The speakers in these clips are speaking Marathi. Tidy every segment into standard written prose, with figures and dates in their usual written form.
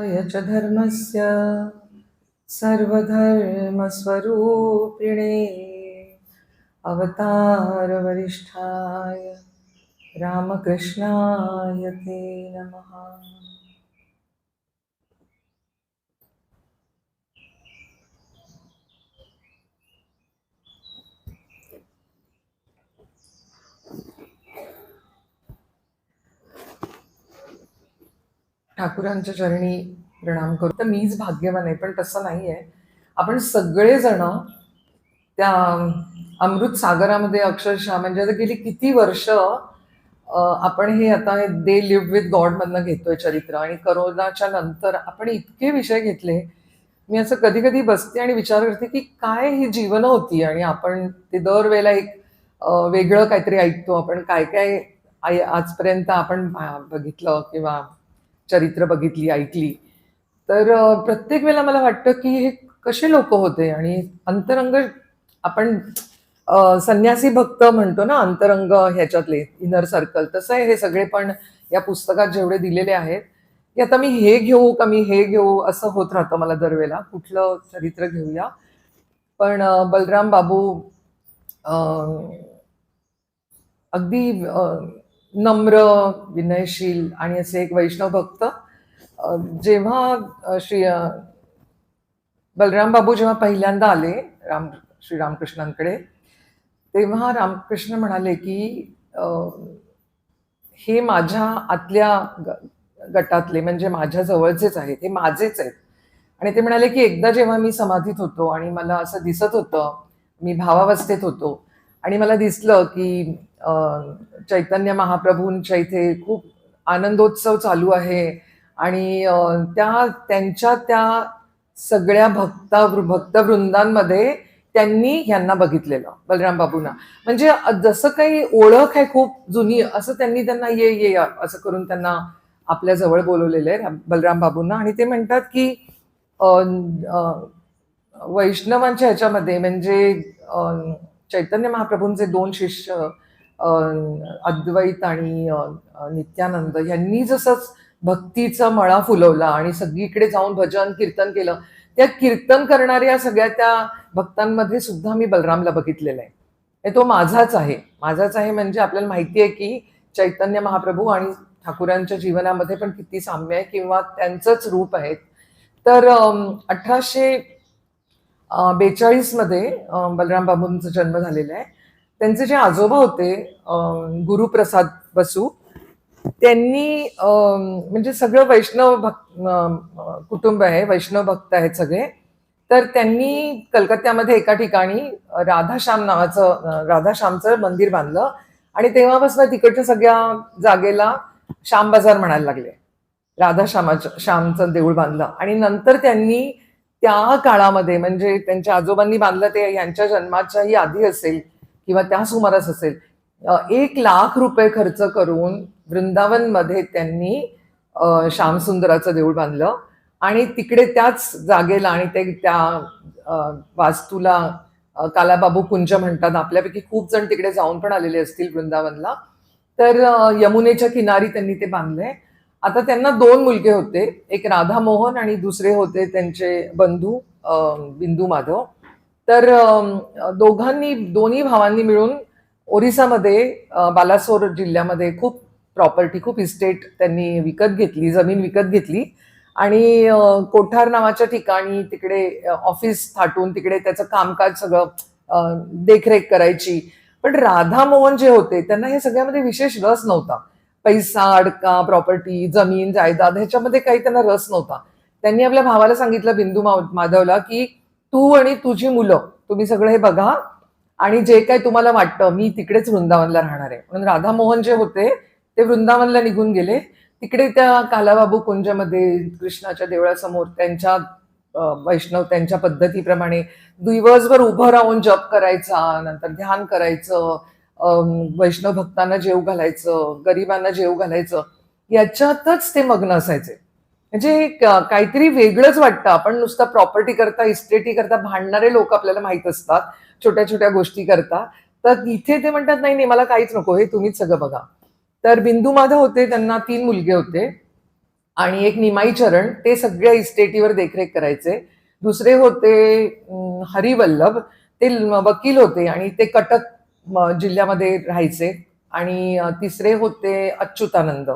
नित्याय च धर्मस्य सर्वधर्मस्वरूपिणे अवतारवरिष्ठाय रामकृष्णाय ते नमः। ठाकूरांच्या चरणी प्रणाम करू. तर मीच भाग्यवान आहे, पण तसं नाही आहे. आपण सगळेजण त्या अमृत सागरामध्ये अक्षरशः म्हणजे आता गेली किती वर्ष आपण हे आता दे लिव्ह विथ गॉड मधनं घेतोय चरित्र, आणि करोनाच्या नंतर आपण इतके विषय घेतले. मी असं कधी कधी बसते आणि विचार करते की काय ही जीवन होती, आणि आपण ते दरवेळेला एक वेगळं काहीतरी ऐकतो. आपण काय काय आजपर्यंत आपण बघितलं किंवा चरित्र बघितली, ऐकली. तर प्रत्येक वेळेला मला वाटतं की हे कसे लोक होते, आणि अंतरंग आपण संन्यासी भक्त म्हणतो ना, अंतरंग ह्याच्यातले इनर सर्कल, तसं आहे हे सगळे. पण या पुस्तकात जेवढे दिलेले आहेत की आता मी हे घेऊ का मी हे घेऊ असं होत राहतं मला दरवेळेला, कुठलं चरित्र घेऊया. पण बलराम बाबू अगदी नम्र, विनयशील आणि असे एक वैष्णव भक्त. जेव्हा बलराम बाबू जेव्हा पहिल्यांदा आले श्री रामकृष्णांकडे, तेव्हा रामकृष्ण म्हणाले की हे माझ्या आतल्या गटातले, म्हणजे माझ्या जवळचेच आहेत, हे माझेच आहेत. आणि ते म्हणाले की एकदा जेव्हा मी समाधीत होतो आणि मला असं दिसत होतं, मी भावावस्थेत होतो आणि मला दिसलं की चैतन्य महाप्रभूंच्या इथे खूप आनंदोत्सव चालू आहे, आणि त्यांच्या त्या सगळ्या भक्तवृंदांमध्ये त्यांनी ह्यांना बघितलेलं, बलराम बाबूंना. म्हणजे जसं काही ओळख आहे खूप जुनी, असं त्यांना ये ये असं करून त्यांना आपल्या जवळ बोलवलेलं आहे बलराम बाबूंना. आणि ते म्हणतात की वैष्णवांच्या ह्याच्यामध्ये म्हणजे चैतन्य महाप्रभूंचे दोन शिष्य अद्वैत आणि नित्यानंद यांनी जसंच भक्तीचा मळा फुलवला आणि सगळीकडे जाऊन भजन कीर्तन केलं, त्या कीर्तन करणाऱ्या सगळ्या त्या भक्तांमध्ये सुद्धा मी बलरामला बघितलेला आहे. तो माझाच आहे म्हणजे आपल्याला माहिती आहे की चैतन्य महाप्रभू आणि ठाकूरांच्या जीवनामध्ये पण किती साम्य आहे किंवा त्यांचंच रूप आहेत. तर 1842 मध्ये बलराम बाबूंचा जन्म झालेला आहे. त्यांचे जे आजोबा होते गुरुप्रसाद बसू, त्यांनी म्हणजे सगळं वैष्णव कुटुंब आहे, वैष्णव भक्त आहेत सगळे. तर त्यांनी कलकत्त्यामध्ये एका ठिकाणी राधाश्यामचं मंदिर बांधलं, आणि तेव्हापासून तिकडच्या सगळ्या जागेला श्याम बाजार म्हणायला लागले. श्यामचं देऊळ बांधलं, आणि नंतर त्यांनी त्या काळामध्ये म्हणजे त्यांच्या आजोबांनी बांधलं ते यांच्या जन्माच्याही आधी असेल किंवा त्या सुमारास असेल, 1,00,000 रुपये खर्च करून वृंदावनमध्ये त्यांनी श्यामसुंदराचं देऊळ बांधलं. आणि तिकडे त्याच जागेला आणि त्या वास्तूला कालाबाबू कुंज म्हणतात. आपल्यापैकी खूप जण तिकडे जाऊन पण आलेले असतील वृंदावनला. तर यमुनेच्या किनारी त्यांनी ते बांधलंय. आता त्यांना 2 मुलगे होते, एक राधा मोहन आणि दुसरे होते त्यांचे बंधू बिंदू माधव. तर दोन्ही भावांनी मिळून ओरिसामध्ये बालासोर जिल्ह्यामध्ये खूप प्रॉपर्टी, खूप इस्टेट त्यांनी विकत घेतली, जमीन विकत घेतली, आणि कोठार नावाच्या ठिकाणी तिकडे ऑफिस थाटून तिकडे त्याचं कामकाज सगळं देखरेख करायची. पण राधा मोहन जे होते त्यांना हे सगळ्यामध्ये विशेष रस नव्हता. पैसा, अडका, प्रॉपर्टी, जमीन, जायदाद ह्याच्यामध्ये काही त्यांना रस नव्हता. त्यांनी आपल्या भावाला सांगितलं, बिंदू माधवला, की तू आणि तुझी मुलं तुम्ही सगळं हे बघा, आणि जे काही तुम्हाला वाटतं मी तिकडेच वृंदावनला राहणार आहे. म्हणून राधा मोहन जे होते ते वृंदावनला निघून गेले. तिकडे त्या कालाबाबू कुंजमध्ये कृष्णाच्या देवळासमोर त्यांच्या वैष्णव त्यांच्या पद्धतीप्रमाणे दिवसभर उभं राहून जप करायचा, नंतर ध्यान करायचं, वैष्णव भक्तांना जेव घालायचं, गरिबांना जेव घालायचं, याच्यातच ते मग्न असायचे. म्हणजे काहीतरी वेगळंच वाटतं. आपण नुसतं प्रॉपर्टी करता, इस्टेटी करता भांडणारे लोक आपल्याला माहित असतात, छोट्या छोट्या गोष्टी करता. तर इथे ते म्हणतात नाही नाही मला काहीच नको, हे तुम्हीच सगळं बघा. तर बिंदू माधव होते, त्यांना 3 मुलगे होते. आणि एक निमाई चरण, ते सगळ्या इस्टेटीवर देखरेख करायचे. दुसरे होते हरिवल्लभ, ते वकील होते आणि ते कटक जिल्ह्यामध्ये राहायचे. आणि तिसरे होते अच्युतानंद,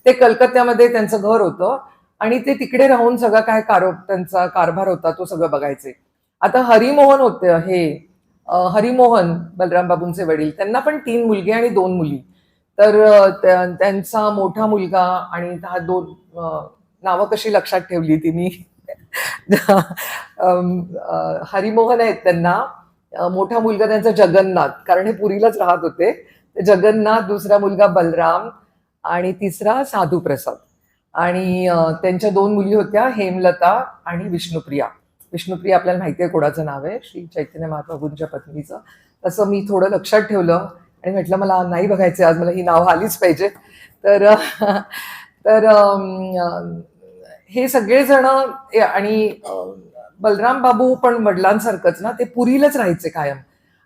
ते कलकत्त्यामध्ये त्यांचं घर होतं आणि ते तिकडे राहून सगळं काय त्यांचा कारभार होता तो सगळं बघायचे. आता हरिमोहन होते, हे हरिमोहन बलराम बाबूंचे वडील, त्यांना पण 3 मुलगे आणि 2 मुली. तर त्यांचा मोठा मुलगा आणि हा दोन नावं कशी लक्षात ठेवली ती मी. हरिमोहन आहेत त्यांना. मोठा मुलगा त्यांचा जगन्नाथ, कारण हे पुरीलाच राहत होते. जगन्नाथ, दुसरा मुलगा बलराम आणि तिसरा साधू प्रसाद. आणि त्यांच्या 2 मुली होत्या, हेमलता आणि विष्णुप्रिया. विष्णुप्रिया आपल्याला माहिती आहे कोणाचं नाव आहे, श्री चैतन्य महाप्रभूंच्या पत्नीचं. तसं मी थोडं लक्षात ठेवलं आणि म्हटलं मला नाही बघायचं आज, मला ही नावं आलीच पाहिजे. तर तर हे सगळेजण आणि बलराम बाबू पण वडिलांसारखंच ना, ते पुरीलाच राहायचे कायम.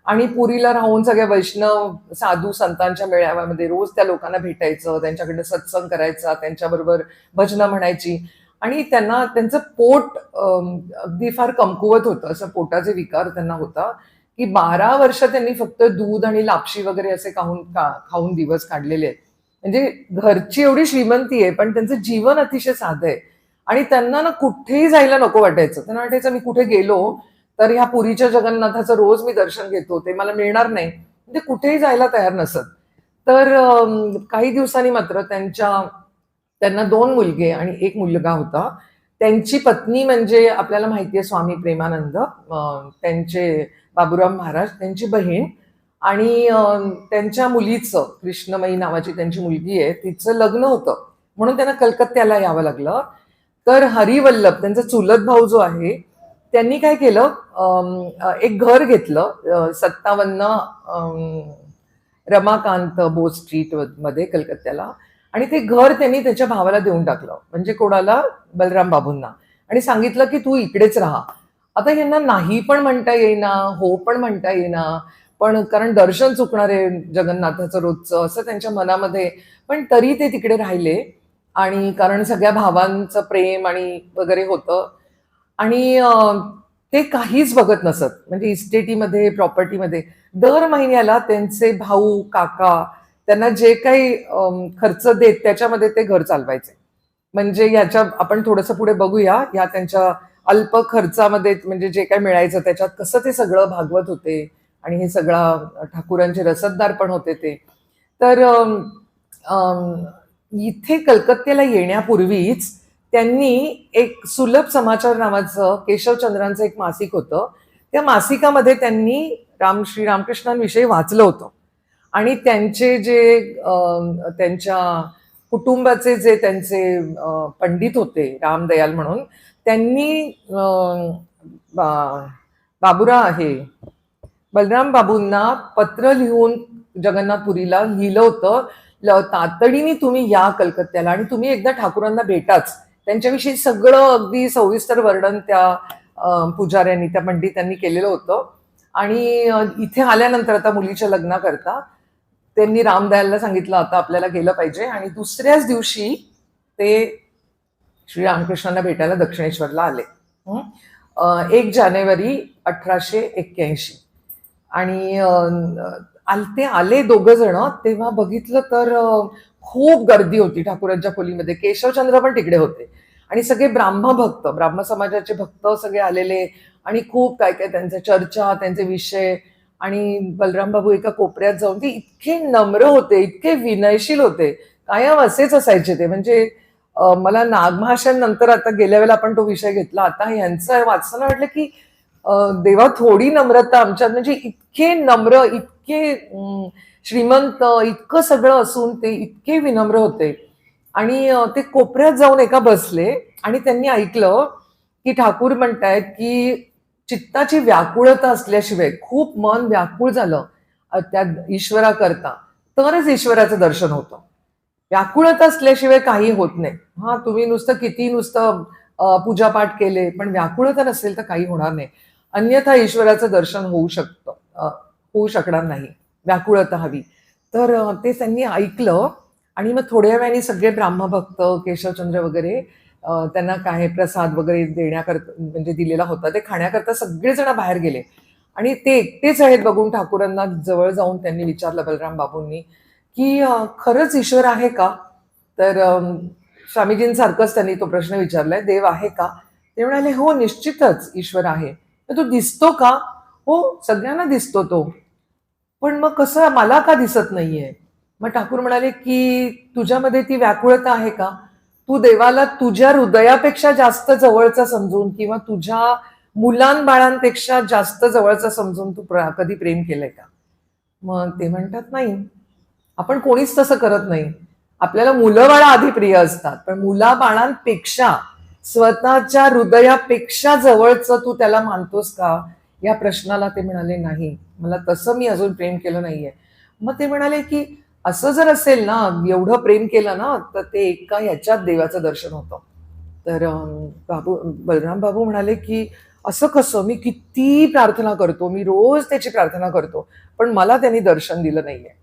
आणि पुरीला राहून सगळ्या वैष्णव साधू संतांच्या मेळाव्यामध्ये रोज त्या लोकांना भेटायचं, त्यांच्याकडनं सत्संग करायचा, त्यांच्याबरोबर भजनं म्हणायची. आणि त्यांना त्यांचं पोट अगदी फार कमकुवत होतं, असं पोटाचे विकार त्यांना होता की 12 वर्ष त्यांनी फक्त दूध आणि लापशी वगैरे असे खाऊन दिवस काढलेले आहेत. म्हणजे घरची एवढी श्रीमंती आहे पण त्यांचं जीवन अतिशय साधं आहे. आणि त्यांना ना कुठेही जायला नको वाटायचं. त्यांना वाटायचं मी कुठे गेलो तर ह्या पुरीच्या जगन्नाथाचं रोज मी दर्शन घेतो, ते मला मिळणार नाही. म्हणजे कुठेही जायला तयार नसत. तर काही दिवसांनी मात्र त्यांना 2 मुलगे आणि 1 मुलगा होता. त्यांची पत्नी म्हणजे आपल्याला माहिती आहे स्वामी प्रेमानंद, त्यांचे बाबूराव महाराज, त्यांची बहीण. आणि त्यांच्या मुलीचं, कृष्णमयी नावाची त्यांची मुलगी आहे, तिचं लग्न होतं म्हणून त्यांना कलकत्त्याला यावं लागलं. तर हरिवल्लभ त्यांचा चुलत भाऊ जो आहे, त्यांनी काय केलं, एक घर घेतलं 57 रमाकांत बोस स्ट्रीट मध्ये कलकत्त्याला. आणि ते घर त्यांनी त्याच्या भावाला देऊन टाकलं, म्हणजे कोणाला, बलराम बाबूंना. आणि सांगितलं की तू इकडेच राहा. आता यांना नाही पण म्हणता येईना, हो पण म्हणता येईना, पण कारण दर्शन चुकणार आहे जगन्नाथाचं रोजचं असं त्यांच्या मनामध्ये. पण तरी ते तिकडे राहिले. आणि कारण सगळ्या भावांचं प्रेम आणि वगैरे होतं. आणि ते काहीच बघत नसत, म्हणजे इस्टेटीमध्ये, प्रॉपर्टीमध्ये दर महिन्याला त्यांचे भाऊ काका त्यांना जे काही खर्च देत त्याच्यामध्ये ते घर चालवायचे. म्हणजे याच्या आपण थोडंसं पुढे बघूया, या त्यांच्या अल्प खर्चामध्ये म्हणजे जे काही मिळायचं त्याच्यात कसं ते सगळं भागवत होते. आणि हे सगळं ठाकूरांचे रसददार पण होते ते. तर इथे कलकत्त्याला येण्यापूर्वीच त्यांनी एक सुलभ समाचार नावाचं केशवचंद्रांचं एक मासिक होतं. त्या मासिकामध्ये त्यांनी श्री रामकृष्णांविषयी वाचलं होतं. आणि त्यांचे जे त्यांच्या कुटुंबाचे जे त्यांचे पंडित होते, रामदयाल म्हणून, त्यांनी बाबूराव आहे बलराम बाबूंना पत्र लिहून जगन्नाथपुरीला लिहिलं होतं, तातडीने तुम्ही या कलकत्त्याला आणि तुम्ही एकदा ठाकूरांना भेटाच. त्यांच्याविषयी सगळं अगदी सविस्तर वर्णन त्या पुजाऱ्यांनी, त्या पंडितांनी केलेलं होतं. आणि इथे आल्यानंतर आता मुलीच्या लग्नाकरता त्यांनी रामदयालला सांगितलं आता आपल्याला गेलं पाहिजे. आणि दुसऱ्याच दिवशी ते श्री रामकृष्णांना भेटायला दक्षिणेश्वरला आले. 1 जानेवारी 1881. आणि ते आले 2 जण. तेव्हा बघितलं तर खूप गर्दी होती ठाकूरांच्या खोलीमध्ये. केशवचंद्र पण तिकडे होते आणि सगळे ब्राह्म समाजाचे भक्त सगळे आलेले. आणि खूप काय काय त्यांच्या चर्चा, त्यांचे विषय. आणि बलराम बाबू एका कोपऱ्यात जाऊन, ते इतके नम्र होते, इतके विनयशील होते, कायम असेच असायचे ते. म्हणजे मला नागभाषण नंतर, आता गेल्या वेळेला आपण तो विषय घेतला, आता यांचं वाचताना वाटलं की देवा थोडी नम्रता आमच्यात, म्हणजे इतके नम्र, इतके श्रीमंत, इतकं सगळं असून ते इतके विनम्र होते. आणि ते कोपऱ्यात जाऊन एका बसले आणि त्यांनी ऐकलं की ठाकूर म्हणतायत की चित्ताची व्याकुळता असल्याशिवाय, खूप मन व्याकुळ झालं त्या ईश्वराकरता, तरच ईश्वराचं दर्शन होतं. व्याकुळता असल्याशिवाय काही होत नाही. हा, तुम्ही नुसतं पूजापाठ केले पण व्याकुळता नसेल तर काही होणार नाही. अन्यथा ईश्वराचं दर्शन होऊ शकणार नाही, व्याकुळता हवी. तर ते त्यांनी ऐकलं आणि मग थोड्या वेळाने सगळे ब्राह्मभक्त केशवचंद्र वगैरे त्यांना काय प्रसाद वगैरे देण्याकरता म्हणजे दिलेला होता ते खाण्याकरता सगळेजण बाहेर गेले. आणि ते एकटेच आहेत बघून ठाकूरांना जवळ जाऊन त्यांनी विचारलं बलराम बाबूंनी की खरंच ईश्वर आहे का? तर स्वामीजींसारखंच त्यांनी तो प्रश्न विचारलाय, देव आहे का? ते म्हणाले हो निश्चितच ईश्वर आहे. तर तो दिसतो का? हो सगळ्यांना दिसतो तो. पण मग कसं मला का दिसत नाहीये? मग ठाकूर म्हणाले की तुझ्यामध्ये ती व्याकुळता आहे का? तू देवाला तुझ्या हृदयापेक्षा जास्त जवळचा समजून किंवा तुझ्या मुलांबाळांपेक्षा जास्त जवळचा समजून तू कधी प्रेम केलंय का? मग ते म्हणतात नाही, आपण कोणीच तसं करत नाही. आपल्याला मुलं बाळा आधी प्रिय असतात, पण मुलाबाळांपेक्षा स्वतःच्या हृदयापेक्षा जवळचं तू त्याला मानतोस का? या प्रश्नाला ते म्हणाले नाही, मला तसं मी अजून प्रेम केलं नाहीये. मग ते म्हणाले की असं जर असेल ना, एवढं प्रेम केलं ना, तर ते एका ह्याच्यात देवाचं दर्शन होतं. तर बलराम बाबू म्हणाले की असं कसं? मी किती प्रार्थना करतो, मी रोज त्याची प्रार्थना करतो, पण मला त्यांनी दर्शन दिलं नाहीये.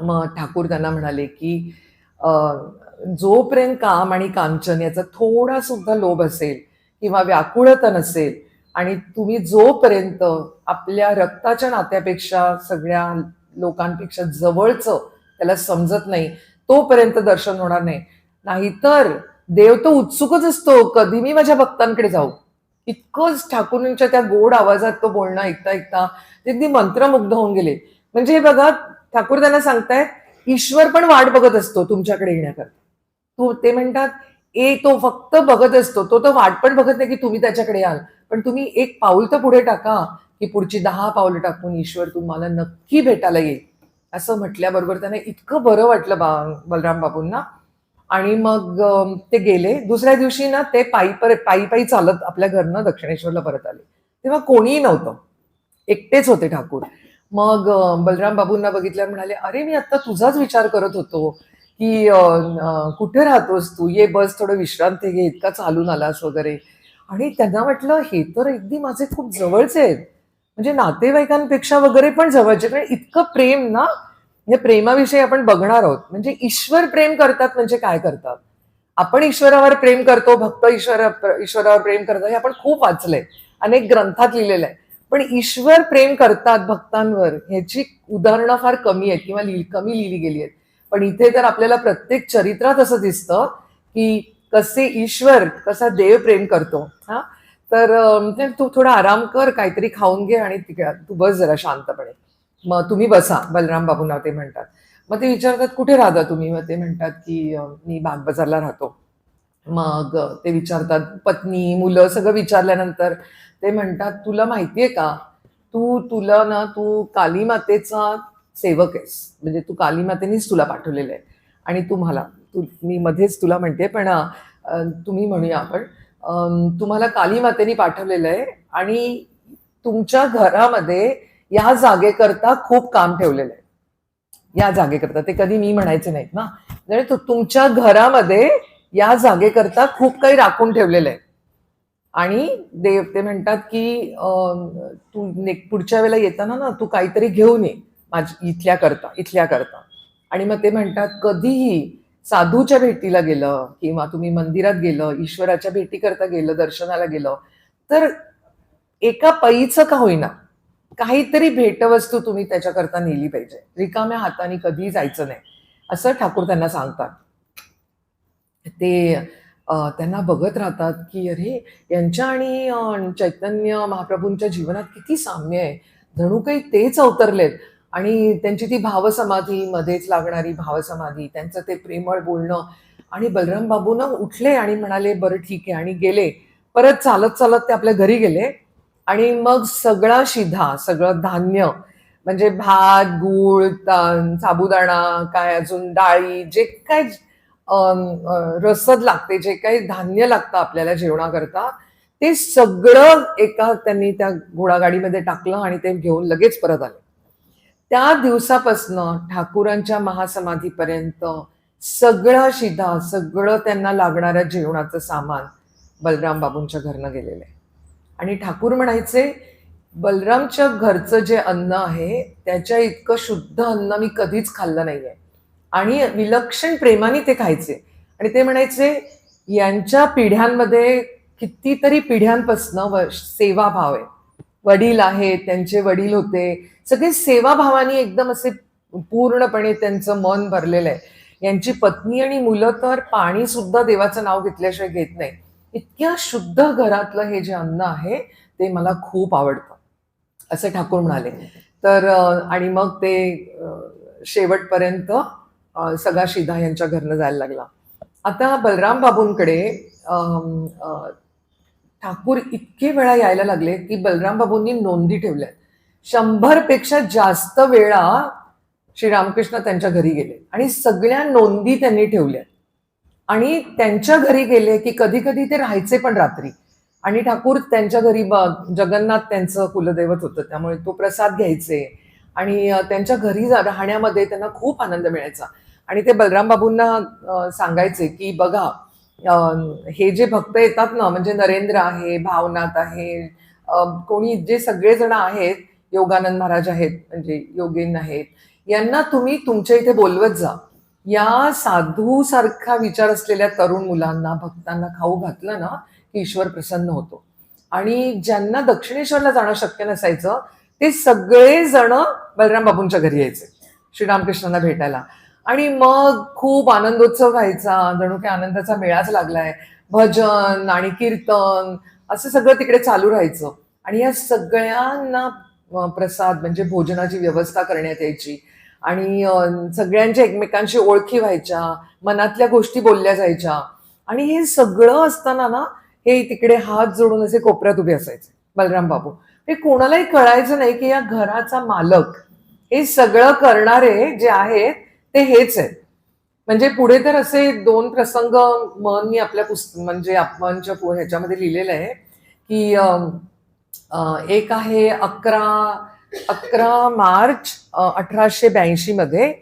मग ठाकूर त्यांना म्हणाले की जोपर्यंत काम आणि कांचन याचा थोडा सुद्धा लोभ असेल किंवा व्याकुळता नसेल आणि तुम्ही जोपर्यंत आपल्या रक्ताच्या नात्यापेक्षा सगळ्या लोकांपेक्षा जवळचं त्याला समजत नाही तोपर्यंत दर्शन होणार नाही. नाहीतर देव तो उत्सुकच असतो कधी मी माझ्या भक्तांकडे जाऊ. इतकंच ठाकूरांच्या त्या गोड आवाजात तो बोलणं ऐकता ऐकता ते अगदी मंत्रमुग्ध होऊन गेले. म्हणजे बघा ठाकूर त्यांना सांगतायत ईश्वर पण वाट बघत असतो तुमच्याकडे येण्याकरता. ते म्हणतात तो फक्त बघत असतो, तो वाट पण बघत नाही की तुम्ही त्याच्याकडे याल, पण तुम्ही एक पाऊल तर पुढे टाका की पुढची 10 पावलं टाकून ईश्वर तुम्हाला नक्की भेटायला येईल. असं म्हटल्याबरोबर त्यांना इतकं बरं वाटलं बलराम बाबूंना. आणि मग ते गेले. दुसऱ्या दिवशी ना ते पायी पायी चालत आपल्या घरनं दक्षिणेश्वरला परत आले. तेव्हा कोणीही नव्हतं, एकटेच होते ठाकूर. मग बलराम बाबूंना बघितल्यावर म्हणाले, अरे मी आता तुझाच विचार करत होतो की कुठे राहतोस तू? ये बस थोडं विश्रांती घे, इतका चालून आलास वगैरे. आणि त्यांना वाटलं हे तर अगदी माझे खूप जवळचे आहेत, म्हणजे नातेवाईकांपेक्षा वगैरे पण जवळचे. कारण इतकं प्रेम ना, म्हणजे प्रेमाविषयी आपण बघणार आहोत. म्हणजे ईश्वर प्रेम करतात म्हणजे काय करतात? आपण ईश्वरावर प्रेम करतो, भक्त ईश्वरावर प्रेम करतात हे आपण खूप वाचलंय, अनेक ग्रंथात लिहिलेलं आहे. पण ईश्वर प्रेम करतात भक्तांवर ह्याची उदाहरणं फार कमी आहेत किंवा कमी लिहिली गेली आहेत. पण इथे तर आपल्याला प्रत्येक चरित्रात असं दिसतं की कसे ईश्वर कसा देव प्रेम करतो. हा तर तू थोडा आराम कर, काहीतरी खाऊन घे आणि तू बस जरा शांतपणे. मग तुम्ही बसा, बलराम बाबूंना ते म्हणतात. मग ते विचारतात कुठे राहता तुम्ही? मग ते म्हणतात की मी बागबाजारला राहतो. मग ते विचारतात पत्नी मुलं सगळं विचारल्यानंतर ते म्हणतात तुला माहितीये का, तू काली मातेचा सेवक आहेस, म्हणजे तू काली मातेनीच तुला पाठवलेलं आहे. आणि मी मध्येच तुला म्हणते पण तुम्ही म्हणूया आपण, तुम्हाला काली मातेनी पाठवलेलं आहे आणि तुमच्या घरामध्ये या जागेकरता खूप काम ठेवलेलं आहे. या जागेकरता, ते कधी मी म्हणायचे नाहीत ना, म्हणजे तुमच्या घरामध्ये या जागेकरता खूप काही राखून ठेवलेलं आहे. आणि देव ते म्हणतात की तू पुढच्या वेळेला येताना ना तू काहीतरी घेऊन ये इथल्या करता. आणि मग ते म्हणतात कधीही साधूच्या भेटीला गेलं किंवा तुम्ही मंदिरात गेलं, ईश्वराच्या भेटी करता गेलं, दर्शनाला गेलं, तर एका पैचं का होईना काहीतरी भेटवस्तू तुम्ही त्याच्याकरता नेली पाहिजे. रिकाम्या हाताने कधीही जायचं नाही, असं ठाकूर त्यांना सांगतात. ते त्यांना बघत राहतात की अरे यांच्या आणि चैतन्य महाप्रभूंच्या जीवनात किती साम्य आहे, जणू काही तेच अवतरलेत. आणि त्यांची ती भावसमाधी, मध्येच लागणारी भावसमाधी, त्यांचं ते प्रेमळ बोलणं. आणि बलराम बाबू ना उठले आणि म्हणाले बरं ठीक आहे, आणि गेले. परत चालत चालत ते आपल्या घरी गेले. आणि मग सगळा शिधा, सगळं धान्य म्हणजे भात, गूळ, साबुदाणा, काय अजून डाळी, जे काय रसद लागते, जे काही धान्य लागतं आपल्याला जेवणाकरता, ते सगळं त्यांनी त्या घोडागाडीमध्ये टाकलं आणि ते घेऊन लगेच परत आले. त्या दिवसापासनं ठाकूरांच्या महासमाधीपर्यंत सगळा शिधा, सगळं त्यांना लागणाऱ्या जेवणाचं सामान बलराम बाबूंच्या घरनं गेलेलं आहे. आणि ठाकूर म्हणायचे बलरामच्या घरचं जे अन्न आहे त्याच्या इतकं शुद्ध अन्न मी कधीच खाल्लं नाहीये. आणि विलक्षण प्रेमाने ते खायचे. आणि ते म्हणायचे यांच्या पिढ्यांमध्ये कितीतरी पिढ्यांपासनं सेवाभाव आहे. वडील आहेत, त्यांचे वडील होते, सगळे सेवाभावाने एकदम असे पूर्णपणे त्यांचं मन भरलेलं आहे. यांची पत्नी आणि मुलं तर पाणी सुद्धा देवाचं नाव घेतल्याशिवाय घेत नाही. इतक्या शुद्ध घरातलं हे जे अन्न आहे ते मला खूप आवडतं, असं ठाकूर म्हणाले. तर आणि मग ते शेवटपर्यंत सगळा यांच्या घरनं जायला लागला. आता बलराम बाबूंकडे ठाकूर इतके वेळा यायला लागले की बलराम बाबूंनी नोंदी ठेवल्या. 100पेक्षा जास्त वेळा श्रीरामकृष्ण त्यांच्या घरी गेले आणि सगळ्या नोंदी त्यांनी ठेवल्या. आणि त्यांच्या घरी गेले की कधी कधी ते राहायचे पण रात्री. आणि ठाकूर त्यांच्या घरी जगन्नाथ त्यांचं कुलदैवत होतं, त्यामुळे तो प्रसाद घ्यायचे आणि त्यांच्या घरी राहण्यामध्ये त्यांना खूप आनंद मिळायचा. आणि ते बलराम बाबूंना सांगायचे की बघा, हे जे भक्त येतात ना, म्हणजे नरेंद्र आहे, भावनाथ आहे, कोणी जे सगळेजण आहेत, योगानंद महाराज आहेत, म्हणजे योगेन आहेत, यांना तुम्ही तुमच्या इथे बोलवत जा. या साधू सारखा विचार असलेल्या तरुण मुलांना, भक्तांना खाऊ घातलं ना की ईश्वर प्रसन्न होतो. आणि ज्यांना दक्षिणेश्वरला जाणं शक्य नसायचं ते सगळे जण बलराम बाबूंच्या घरी यायचे श्रीरामकृष्णांना भेटायला. आणि मग खूप आनंदोत्सव व्हायचा, जणू काही आनंदाचा मेळाच लागलाय. भजन आणि कीर्तन असं सगळं तिकडे चालू राहायचं. आणि या सगळ्यांना प्रसाद म्हणजे भोजनाची व्यवस्था करण्यात यायची आणि सगळ्यांच्या एकमेकांशी ओळखी व्हायच्या, मनातल्या गोष्टी बोलल्या जायच्या. आणि हे सगळं असताना ना हे तिकडे हात जोडून असे कोपऱ्यात उभे असायचे बलराम बाबू. हे कोणालाही कळायचं नाही की या घराचा मालक, हे सगळं करणारे जे आहेत ते हेच आहेत. म्हणजे पुढे तर असे 2 प्रसंग मी आपल्या म्हणजे अपमानच्या ह्याच्यामध्ये लिहिलेलं आहे की एक आहे 11 मार्च 1882 मध्ये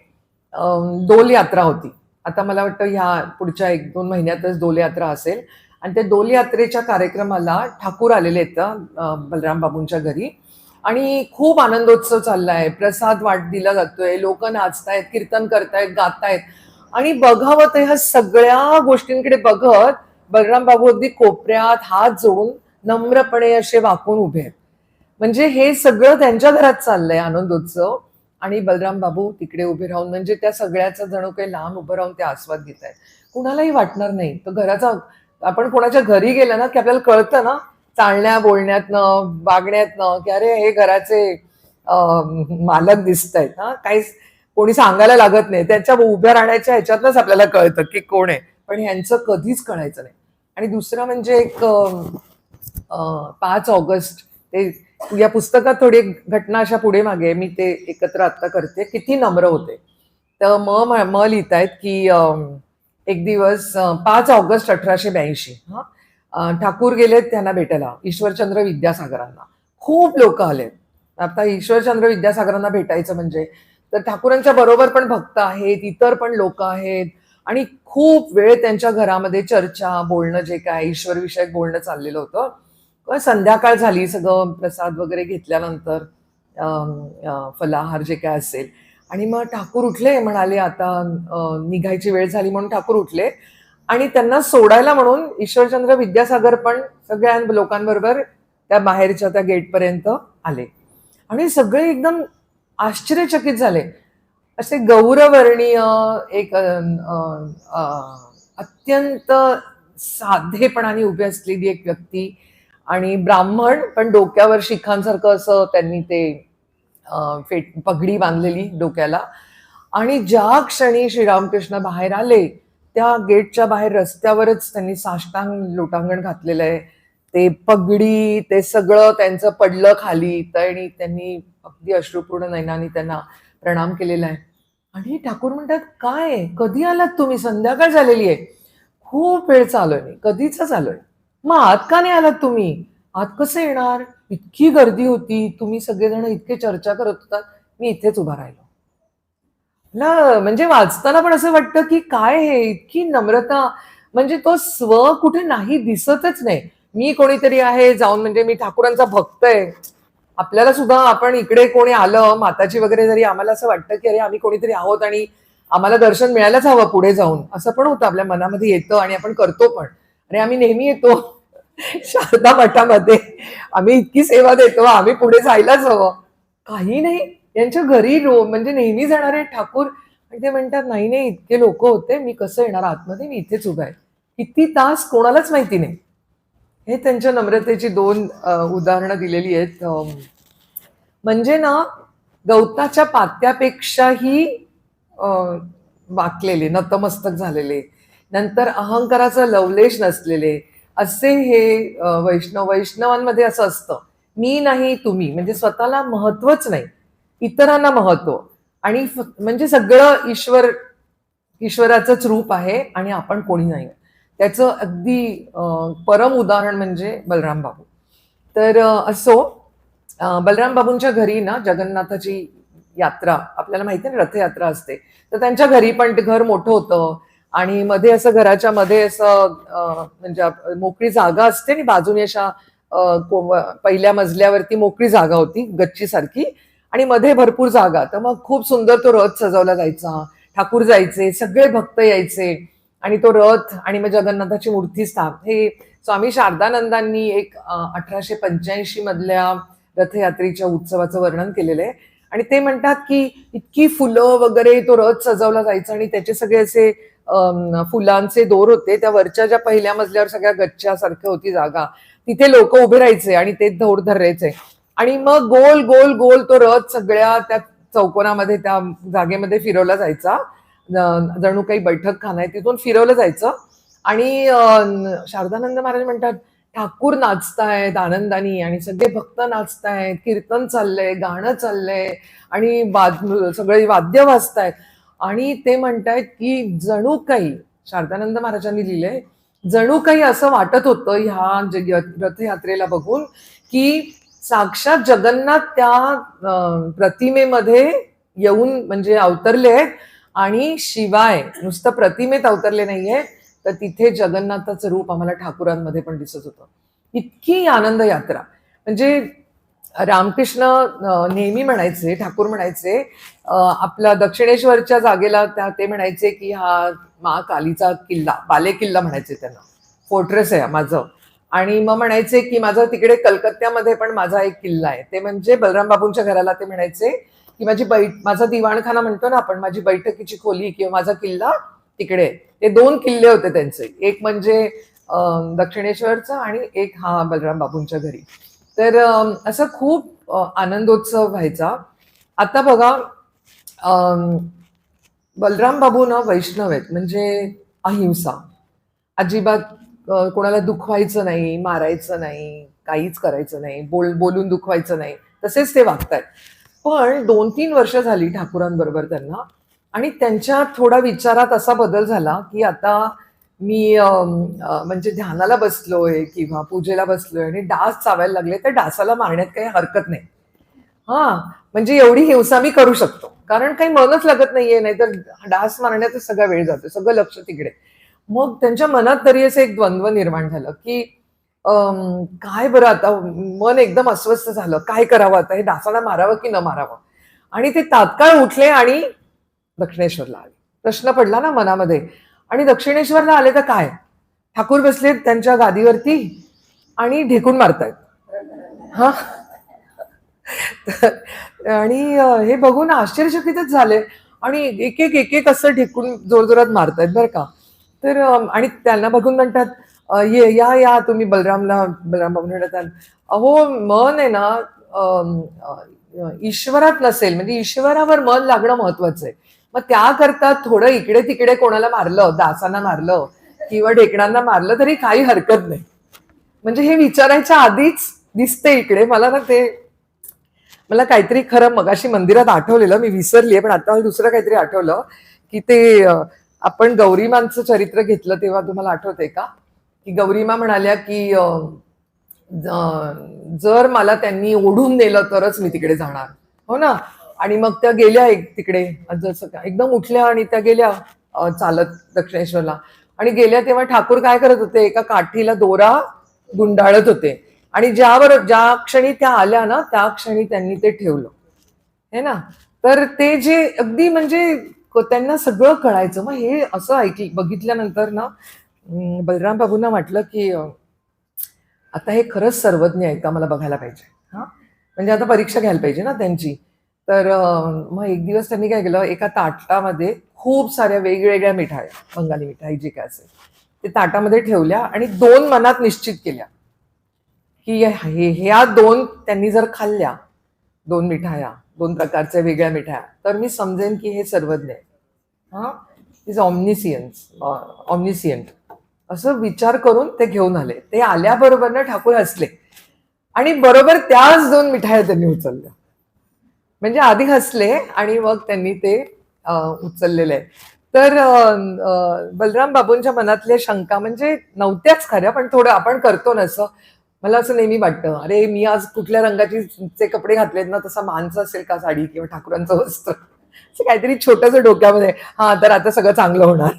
डोल यात्रा होती. आता मला वाटतं ह्या पुढच्या 1-2 महिन्यातच डोल यात्रा असेल. आणि त्या डोल यात्रेच्या कार्यक्रमाला ठाकूर आलेले आहेत बलराम बाबूंच्या घरी. आणि खूप आनंदोत्सव चाललाय, प्रसाद दिला जातोय, लोक नाचतायत, कीर्तन करतायत, गातायत. आणि बघावं तर ह्या सगळ्या गोष्टींकडे बघत बलराम बाबू अगदी कोपऱ्यात हात जोडून नम्रपणे असे वाकून उभे आहेत. म्हणजे हे सगळं त्यांच्या घरात चाललंय आनंदोत्सव. आणि बलराम बाबू तिकडे उभे राहून म्हणजे त्या सगळ्याचा जणू काही लांब उभं राहून ते आस्वाद घेत आहेत. कुणालाही वाटणार नाही. तर घराचा, आपण कोणाच्या घरी गेलं ना की आपल्याला कळतं ना चालण्या बोलण्यातनं, वागण्यातनं की अरे हे घराचे मालक दिसत आहेत ना. काही कोणी सांगायला लागत नाही, त्यांच्या उभ्या राहण्याच्या ह्याच्यातनंच आपल्याला कळतं की कोण आहे. पण ह्यांचं कधीच कळायचं नाही. आणि दुसरं म्हणजे एक 5 ऑगस्ट, ते या पुस्तकात थोडी घटना अशा पुढे मागे मी ते एकत्र आता करते, किती नम्र होते. तर म लिहितायत की एक दिवस 5 ऑगस्ट 1882 ठाकूर गेलेत त्यांना भेटायला ईश्वरचंद्र विद्यासागरांना. खूप लोक आलेत. आता ईश्वरचंद्र विद्यासागरांना भेटायचं म्हणजे तर ठाकूरांच्या बरोबर पण भक्त आहेत, इतर पण लोक आहेत. आणि खूप वेळ त्यांच्या घरामध्ये चर्चा, बोलणं, जे काय ईश्वर विषयक बोलणं चाललेलं होतं. संध्याकाळ झाली, सगळं प्रसाद वगैरे घेतल्यानंतर फलाहार जे काय असेल. आणि मग ठाकूर उठले, म्हणाले आता निघायची वेळ झाली म्हणून ठाकूर उठले. आणि त्यांना सोडायला म्हणून ईश्वरचंद्र विद्यासागर पण सगळ्या लोकांबरोबर त्या बाहेरच्या त्या गेटपर्यंत आले. आणि सगळे एकदम आश्चर्यचकित झाले. असे गौरवर्णीय, एक अत्यंत साधेपणाने उभी असलेली एक व्यक्ती, आणि ब्राह्मण पण डोक्यावर शिखांसारखं असं त्यांनी ते पगडी बांधलेली डोक्याला. आणि ज्या क्षणी श्रीरामकृष्ण बाहेर आले त्या गेटच्या बाहेर रस्त्यावरच त्यांनी साष्टांग लोटांगण घातलेलं आहे. ते पगडी, ते सगळं त्यांचं पडलं खाली. आणि त्यांनी अगदी अश्रुपूर्ण नयनाने त्यांना प्रणाम केलेला आहे. आणि ठाकूर म्हणतात, काय, कधी आलात तुम्ही? संध्याकाळ झालेली आहे, खूप वेळचा आलोय मी, कधीच आलोय. मग आत का नाही आलात तुम्ही? आत कसं येणार, इतकी गर्दी होती, तुम्ही सगळेजण इतके चर्चा करत होतात, मी इथेच उभा राहिलो. म्हणजे वाचताना पण असं वाटतं की काय हे, इतकी नम्रता. म्हणजे तो स्व कुठे नाही, दिसतच नाही. मी कोणीतरी आहे जाऊन, म्हणजे मी ठाकूरांचा भक्त आहे. आपल्याला सुद्धा, आपण इकडे कोणी आलं माताची वगैरे, जरी आम्हाला असं वाटतं की अरे आम्ही कोणीतरी आहोत आणि आम्हाला दर्शन मिळायलाच हवं पुढे जाऊन, असं पण होतं आपल्या मनामध्ये येतं आणि आपण करतो पण. आणि आम्ही नेहमी येतो शारदा मठामध्ये, आम्ही इतकी सेवा देतो, आम्ही पुढे जायलाच हवं. काही नाही, यांच्या घरी म्हणजे नेहमी जाणारे ठाकूर. आणि ते म्हणतात नाही नाही, इतके लोक होते, मी कसं येणार आतमध्ये, मी इथेच उभा आहे. किती तास कोणालाच माहिती नाही. हे त्यांच्या नम्रतेची दोन उदाहरणं दिलेली आहेत. म्हणजे ना, गवताच्या पात्यापेक्षाही वाकलेले, नतमस्तक झालेले, नंतर अहंकाराचा लवलेश नसलेले असे हे वैष्णवांमध्ये असं असतं. मी नाही तुम्ही, म्हणजे स्वतःला महत्वच नाही, इतरांना महत्व. आणि म्हणजे सगळं ईश्वराचंच रूप आहे आणि आपण कोणी नाही. त्याचं अगदी परम उदाहरण म्हणजे बलराम बाबू. तर असो, बलराम बाबूंच्या घरी ना जगन्नाथाची यात्रा, आपल्याला माहिती आहे ना, रथयात्रा असते. तर त्यांच्या घरी पण ते घर मोठं होतं आणि मध्ये असं घराच्या मध्ये असं म्हणजे मोकळी जागा असते आणि बाजूने अशा पहिल्या मजल्यावरती मोकळी जागा होती गच्ची सारखी आणि मध्ये भरपूर जागा. तर मग खूप सुंदर तो रथ सजवला जायचा, ठाकूर जायचे, सगळे भक्त यायचे आणि तो रथ आणि मग जगन्नाथाची मूर्ती हे स्वामी शारदानंदांनी एक 1885 मधल्या रथयात्रेच्या उत्सवाचं वर्णन केलेलं आहे. आणि ते म्हणतात की इतकी फुलं वगैरे तो रथ सजवला जायचा आणि त्याचे सगळे असे फुलांचे दोर होते. त्या वरच्या ज्या पहिल्या मजल्यावर सगळ्या गच्च्यासारखं होती जागा, तिथे लोक उभे राहायचे आणि ते दोर धरायचे आणि मग गोल गोल गोल तो रथ सगळ्या त्या चौकोनामध्ये, त्या जागेमध्ये फिरवला जायचा. जणू काही बैठक खाना आहे, तिथून फिरवलं जायचं. आणि शारदानंद महाराज म्हणतात, ठाकूर नाचतायत आनंदानी आणि सगळे भक्त नाचतायत, कीर्तन चाललंय, गाणं चाललंय आणि सगळे वाद्य वाजतायत. आणि ते म्हणतायत की जणू काही, शारदानंद महाराजांनी लिहिलंय, जणू काही असं वाटत होतं ह्या रथयात्रेला बघून की साक्षात जगन्नाथ त्या प्रतिमेमध्ये येऊन म्हणजे अवतरले आहेत. आणि शिवाय नुसतं प्रतिमेत अवतरले नाहीये, तर तिथे जगन्नाथाचं रूप आम्हाला ठाकुरांमध्ये पण दिसत होतं. इतकी आनंद यात्रा. म्हणजे रामकृष्ण नेहमी म्हणायचे, ठाकूर म्हणायचे, आपल्या दक्षिणेश्वरच्या जागेला ते म्हणायचे की हा महाकालीचा किल्ला, बाले किल्ला म्हणायचे त्यांना, फोर्ट्रेस आहे माझं. आणि मग म्हणायचे की माझं तिकडे कलकत्त्यामध्ये पण माझा एक किल्ला आहे. ते म्हणजे बलराम बाबूंच्या घराला ते म्हणायचे की माझा दिवाणखाना म्हणतो ना आपण, माझी बैठकीची खोली किंवा माझा किल्ला तिकडे. ते दोन किल्ले होते त्यांचे, एक म्हणजे दक्षिणेश्वरचा आणि एक हा बलराम बाबूंच्या घरी. तर असं खूप आनंदोत्सव व्हायचा. आता बघा, बलराम बाबू ना वैष्णव आहेत, म्हणजे अहिंसा, अजिबात कोणाला दुखवायचं नाही, मारायचं नाही, काहीच करायचं नाही, बोलून दुखवायचं नाही, तसेच ते वागतायत. पण 2-3 वर्ष झाली ठाकुरांबरोबर त्यांना, आणि त्यांच्या थोडा विचारात असा बदल झाला की आता मी म्हणजे ध्यानाला बसलोय किंवा पूजेला बसलोय आणि डास चावायला लागले, तर डासाला मारण्यात काही हरकत नाही. म्हणजे एवढी हिंसा मी करू शकतो, कारण काही मनच लागत नाहीये, नाहीतर डास मारण्यातच सगळा वेळ जातो, सगळं लक्ष तिकडे. मग त्यांच्या मनात तरी असं एक द्वंद्व निर्माण झालं की काय बरं, आता मन एकदम अस्वस्थ झालं, काय करावं आता, हे डासाला मारावं की न मारावं. आणि ते तात्काळ उठले आणि दक्षिणेश्वरला आले. प्रश्न पडला ना मनामध्ये. आणि दक्षिणेश्वरला आले तर काय, ठाकूर बसले त्यांच्या गादीवरती आणि ढेकून मारतायत. हा आणि हे बघून आश्चर्यचकितच झाले आणि एक एक असं ढेकून जोरजोरात मारतायत बरं का. तर आणि त्यांना बघून म्हणतात, या तुम्ही बलराम बाबू म्हणतात, अहो मन आहे ना ईश्वरात नसेल, म्हणजे ईश्वरावर मन लागणं महत्वाचं आहे. मग त्याकरता थोडं इकडे तिकडे कोणाला मारलं, दासांना मारलं किंवा ढेकणांना मारलं तरी काही हरकत नाही. म्हणजे हे विचारायच्या आधीच दिसते इकडे मला ना. मला काहीतरी खरं मगाशी मंदिरात आठवलेलं, मी विसरलीये, पण आता दुसरं काहीतरी आठवलं की ते आपण गौरीमांचं चरित्र घेतलं तेव्हा तुम्हाला आठवतंय का, की गौरीमा म्हणाल्या की जर मला त्यांनी ओढून नेलं तरच मी तिकडे जाणार, हो ना. आणि मग त्या गेल्या तिकडे, जसं एकदम उठल्या आणि त्या गेल्या चालत दक्षिणेश्वरला. आणि गेल्या तेव्हा ठाकूर काय करत होते, एका काठीला दोरा गुंडाळत होते आणि ज्या क्षणी त्या आल्या ना, त्या क्षणी त्यांनी ते ठेवलं, हे ना. तर ते जे अगदी म्हणजे त्यांना सगळं कळायचं. मग हे असं बघितल्यानंतर ना बलराम बाबूंना वाटलं की आता हे खरंच सर्वज्ञ आहे का, मला बघायला पाहिजे. हा, म्हणजे आता परीक्षा घ्यायला पाहिजे ना त्यांची. तर मग एक दिवस त्यांनी काय केलं, एका ताटामध्ये खूप साऱ्या वेगवेगळ्या मिठाया, बंगाली मिठाई जी काय असेल ते ताटामध्ये ठेवल्या आणि 2 मनात निश्चित केल्या की ह्या 2 त्यांनी जर खाल्ल्या, 2 मिठाया, 2 प्रकारच्या वेगळ्या मिठाया, तर मी समजेन की हे सर्वज्ञ आहे. हा, इज ऑमनिसियंट. असं विचार करून ते घेऊन आले. ते आल्याबरोबर ना ठाकूर हसले आणि बरोबर त्याच 2 मिठाया त्यांनी उचलल्या. म्हणजे आधी हसले आणि मग त्यांनी ते उचललेले आहे. तर बलराम बाबूंच्या मनातल्या शंका म्हणजे नव्हत्याच खऱ्या, पण थोडं आपण करतो ना असं. मला असं नेहमी वाटतं, अरे मी आज कुठल्या रंगाचे कपडे घातलेत ना, तसा मानचं असेल का साडी किंवा ठाकूरांचं वस्त्र, असं काहीतरी छोटंसं डोक्यामध्ये, हा तर आता सगळं चांगलं होणार.